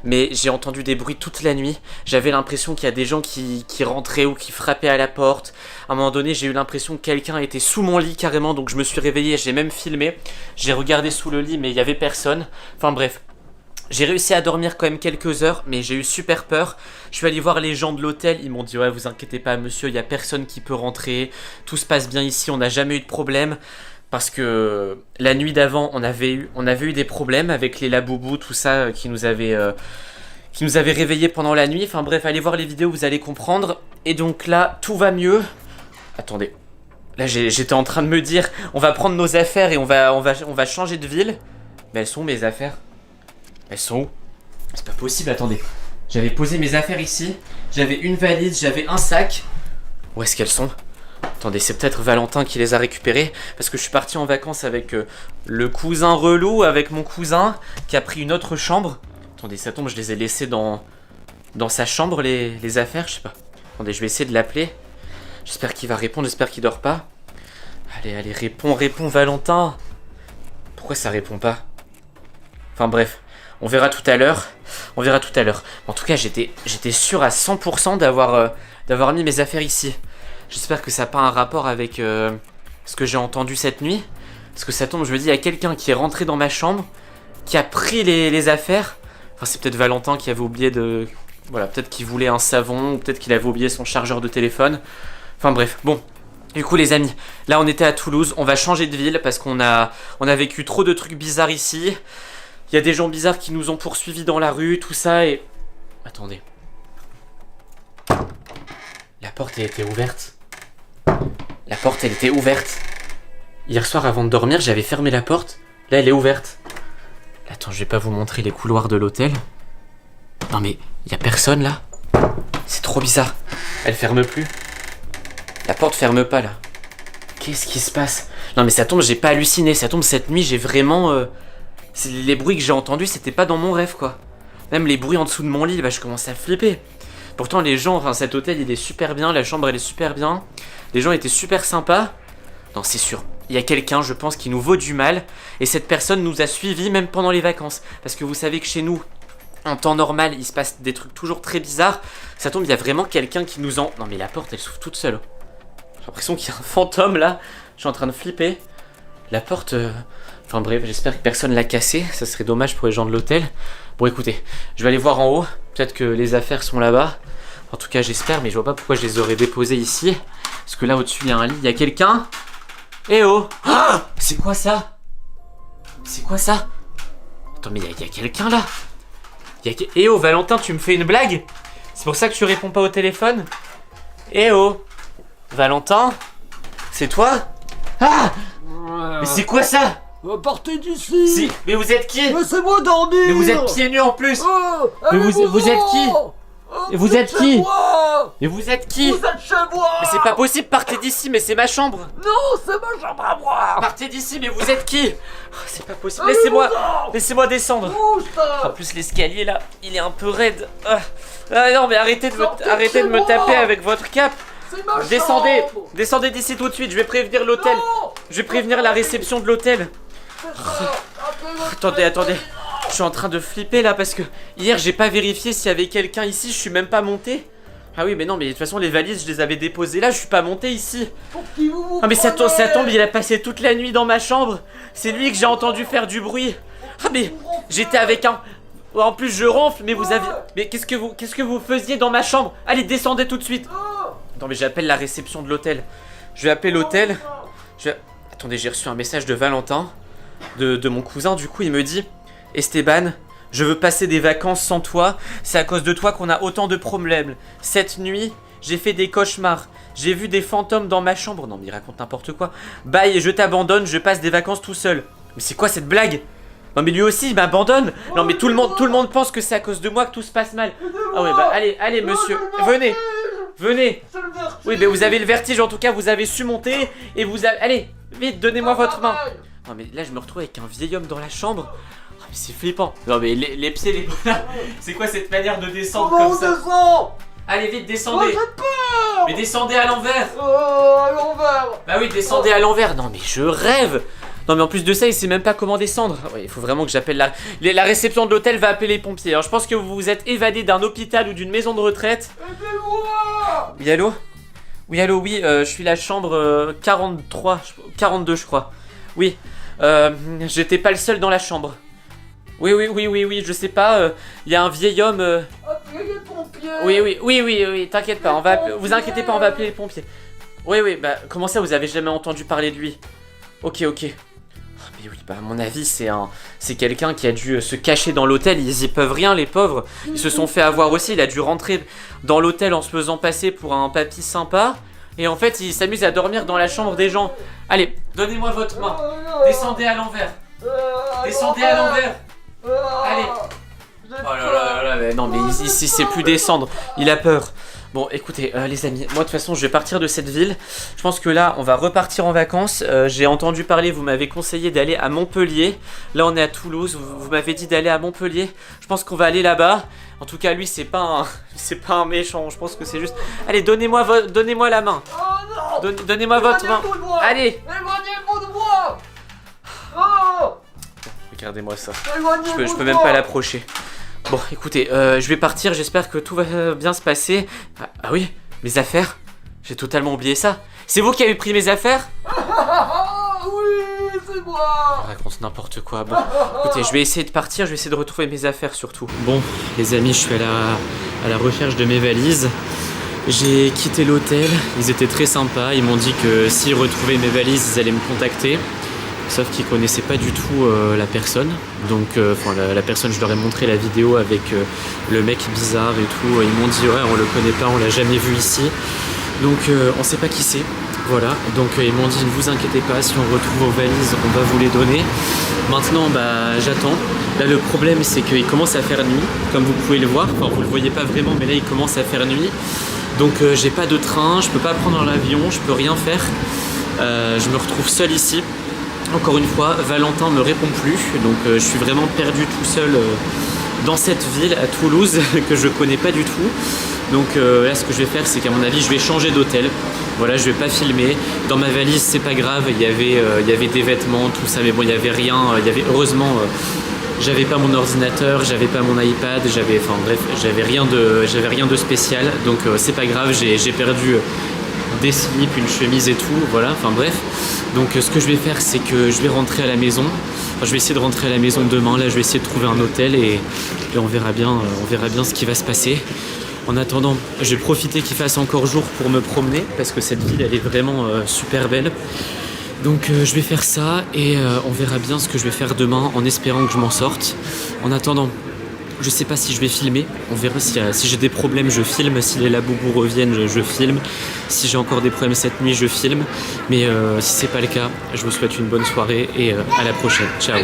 Mais j'ai entendu des bruits toute la nuit. J'avais l'impression qu'il y a des gens qui rentraient ou qui frappaient à la porte. À un moment donné, j'ai eu l'impression que quelqu'un était sous mon lit carrément. Donc je me suis réveillé, j'ai même filmé. J'ai regardé sous le lit mais il n'y avait personne. Enfin bref. J'ai réussi à dormir quand même quelques heures, mais j'ai eu super peur. Je suis allé voir les gens de l'hôtel, ils m'ont dit « Ouais, vous inquiétez pas monsieur, il n'y a personne qui peut rentrer. Tout se passe bien ici, on n'a jamais eu de problème. » Parce que la nuit d'avant, on avait eu des problèmes avec les laboubous, tout ça, qui nous avaient réveillés pendant la nuit. Enfin bref, allez voir les vidéos, vous allez comprendre. Et donc là, tout va mieux. Attendez, là j'étais en train de me dire, on va prendre nos affaires et on va changer de ville. Mais elles sont où mes affaires? Elles sont où? C'est pas possible, attendez. J'avais posé mes affaires ici, j'avais une valise, j'avais un sac. Où est-ce qu'elles sont? Attendez, c'est peut-être Valentin qui les a récupérés. Parce que je suis parti en vacances avec le cousin relou, avec mon cousin qui a pris une autre chambre. Attendez, ça tombe, je les ai laissés dans sa chambre, les affaires, je sais pas. Attendez, je vais essayer de l'appeler. J'espère qu'il va répondre, j'espère qu'il dort pas. Allez, réponds Valentin. Pourquoi ça répond pas? Enfin bref, on verra tout à l'heure. En tout cas, j'étais sûr à 100% d'avoir mis mes affaires ici. J'espère que ça n'a pas un rapport avec ce que j'ai entendu cette nuit. Parce que ça tombe, je me dis, il y a quelqu'un qui est rentré dans ma chambre, qui a pris les affaires. Enfin, c'est peut-être Valentin qui avait oublié de... Voilà, peut-être qu'il voulait un savon, ou peut-être qu'il avait oublié son chargeur de téléphone. Enfin bref, bon. Du coup les amis, là on était à Toulouse, on va changer de ville parce qu'on a vécu trop de trucs bizarres ici. Il y a des gens bizarres qui nous ont poursuivis dans la rue, tout ça et... Attendez. La porte elle était ouverte. La porte elle était ouverte. Hier soir avant de dormir j'avais fermé la porte. Là elle est ouverte. Attends, je vais pas vous montrer les couloirs de l'hôtel. Non mais il y a personne là. C'est trop bizarre. Elle ferme plus. La porte ferme pas là. Qu'est-ce qui se passe? Non mais ça tombe, j'ai pas halluciné. Ça tombe cette nuit, j'ai vraiment... Les bruits que j'ai entendus, c'était pas dans mon rêve quoi. Même les bruits en dessous de mon lit, bah je commençais à flipper. Pourtant les gens, enfin cet hôtel il est super bien, la chambre elle est super bien. Les gens étaient super sympas. Non c'est sûr, il y a quelqu'un je pense qui nous vaut du mal. Et cette personne nous a suivis même pendant les vacances. Parce que vous savez que chez nous, en temps normal, il se passe des trucs toujours très bizarres. Ça tombe, il y a vraiment quelqu'un qui nous en... Non mais la porte elle s'ouvre toute seule. J'ai l'impression qu'il y a un fantôme là. Je suis en train de flipper. La porte... Enfin bref, j'espère que personne l'a cassée. Ça serait dommage pour les gens de l'hôtel. Bon écoutez, je vais aller voir en haut. Peut-être que les affaires sont là-bas. En tout cas j'espère, mais je vois pas pourquoi je les aurais déposées ici. Parce que là au-dessus il y a un lit. Il y a quelqu'un? Eh oh! Ah! C'est quoi ça? C'est quoi ça? Attends mais il y a quelqu'un là? Eh oh Valentin, tu me fais une blague? C'est pour ça que tu réponds pas au téléphone? Eh oh Valentin? C'est toi? Ah! Mais c'est quoi ça? Partez d'ici! Mais vous êtes qui? Laissez-moi dormir! Mais vous êtes pieds nus en plus! Mais vous êtes qui? Et vous êtes qui? Moi. Mais vous êtes qui? Vous êtes chez moi. Mais c'est pas possible, partez d'ici, mais c'est ma chambre. Non, c'est ma chambre à moi. Partez d'ici, mais vous êtes qui? Oh, c'est pas possible, laissez-moi descendre. En plus l'escalier là, il est un peu raide. Ah non mais arrêtez de me taper avec votre cape. Descendez d'ici tout de suite, je vais prévenir l'hôtel. Je vais prévenir la réception de l'hôtel. Attendez. Je suis en train de flipper là parce que hier j'ai pas vérifié s'il y avait quelqu'un ici, je suis même pas monté. Ah oui mais non mais de toute façon les valises je les avais déposées là, je suis pas monté ici. Ah mais ça tombe, il a passé toute la nuit dans ma chambre. C'est lui que j'ai entendu faire du bruit. Ah mais j'étais avec un... En plus je ronfle mais vous avez... Mais qu'est-ce que vous faisiez dans ma chambre? Allez descendez tout de suite. Non mais j'appelle la réception de l'hôtel. Je vais appeler l'hôtel. Attendez, j'ai reçu un message de Valentin, de mon cousin, du coup il me dit: Esteban, je veux passer des vacances sans toi, c'est à cause de toi qu'on a autant de problèmes. Cette nuit, j'ai fait des cauchemars, j'ai vu des fantômes dans ma chambre. Non mais il raconte n'importe quoi. Bye, je t'abandonne, je passe des vacances tout seul. Mais c'est quoi cette blague? Non mais lui aussi il m'abandonne. Non mais tout le monde pense que c'est à cause de moi que tout se passe mal. Ah ouais bah allez monsieur, venez. Oui mais vous avez le vertige en tout cas, vous avez su monter et vous avez... Allez, vite, donnez-moi votre main. Non mais là je me retrouve avec un vieil homme dans la chambre. Oh, mais c'est flippant. Non mais les pieds, les... C'est quoi cette manière de descendre comme ça? Allez vite, descendez. J'ai peur. Mais descendez à l'envers. À l'envers. Bah oui, descendez à l'envers. Non mais je rêve. Non mais en plus de ça, il sait même pas comment descendre. Ouais, il faut vraiment que j'appelle la réception de l'hôtel va appeler les pompiers. Alors je pense que vous vous êtes évadé d'un hôpital ou d'une maison de retraite. Aidez-moi. Oui allô? Oui, je suis la chambre 42 je crois. Oui, j'étais pas le seul dans la chambre. Oui, je sais pas, il y a un vieil homme... Appelez les pompiers. Oui, t'inquiète pas, vous inquiétez pas, on va appeler les pompiers. Oui, bah comment ça vous avez jamais entendu parler de lui? Ok. Mais oui, bah à mon avis c'est quelqu'un qui a dû se cacher dans l'hôtel, ils y peuvent rien les pauvres. Ils se sont fait avoir aussi, il a dû rentrer dans l'hôtel en se faisant passer pour un papy sympa. Et en fait il s'amuse à dormir dans la chambre des gens. Allez, donnez-moi votre main, descendez à l'envers. Descendez à l'envers. Allez. Oh là, mais non mais ici c'est plus descendre, il a peur. Bon écoutez les amis, moi de toute façon je vais partir de cette ville. Je pense que là on va repartir en vacances. J'ai entendu parler, vous m'avez conseillé d'aller à Montpellier. Là on est à Toulouse, vous m'avez dit d'aller à Montpellier. Je pense qu'on va aller là-bas. En tout cas lui c'est pas un méchant, je pense que c'est juste... Allez donnez-moi la main. Oh non. Donnez-moi votre main. Allez. Éloignez-vous de moi. Oh. Regardez-moi ça, je peux même pas l'approcher. Bon écoutez, je vais partir, j'espère que tout va bien se passer. Ah oui, mes affaires, j'ai totalement oublié ça. C'est vous qui avez pris mes affaires? Oui, c'est moi. Je raconte n'importe quoi. Bon, écoutez, je vais essayer de partir, je vais essayer de retrouver mes affaires surtout. Bon, les amis, je suis à la recherche de mes valises. J'ai quitté l'hôtel, ils étaient très sympas, ils m'ont dit que s'ils retrouvaient mes valises, ils allaient me contacter. Sauf qu'ils connaissaient pas du tout la personne. Donc, la personne, je leur ai montré la vidéo avec le mec bizarre et tout. Ils m'ont dit, ouais, on le connaît pas, on l'a jamais vu ici. Donc, on sait pas qui c'est. Voilà. Donc, ils m'ont dit, ne vous inquiétez pas, si on retrouve vos valises, on va vous les donner. Maintenant, bah, j'attends. Là, le problème, c'est qu'il commence à faire nuit, comme vous pouvez le voir. Enfin, vous le voyez pas vraiment, mais là, il commence à faire nuit. Donc, j'ai pas de train, je peux pas prendre l'avion, je peux rien faire. Je me retrouve seul ici. Encore une fois, Valentin me répond plus, donc je suis vraiment perdu tout seul dans cette ville à Toulouse que je connais pas du tout. Donc là ce que je vais faire c'est qu'à mon avis je vais changer d'hôtel. Voilà, je vais pas filmer. Dans ma valise c'est pas grave, il y avait des vêtements, tout ça, mais bon il y avait rien, heureusement j'avais pas mon ordinateur, j'avais pas mon iPad, j'avais rien de spécial, donc c'est pas grave, j'ai perdu des slips, une chemise et tout, voilà, enfin bref. Donc ce que je vais faire c'est que je vais rentrer à la maison. Enfin, je vais essayer de rentrer à la maison demain, là je vais essayer de trouver un hôtel et on verra bien ce qui va se passer. En attendant, je vais profiter qu'il fasse encore jour pour me promener parce que cette ville elle est vraiment super belle. Donc je vais faire ça et on verra bien ce que je vais faire demain en espérant que je m'en sorte. En attendant, je sais pas si je vais filmer, on verra si j'ai des problèmes je filme, si les laboubous reviennent je filme, si j'ai encore des problèmes cette nuit je filme, mais si c'est pas le cas, je vous souhaite une bonne soirée et à la prochaine, ciao.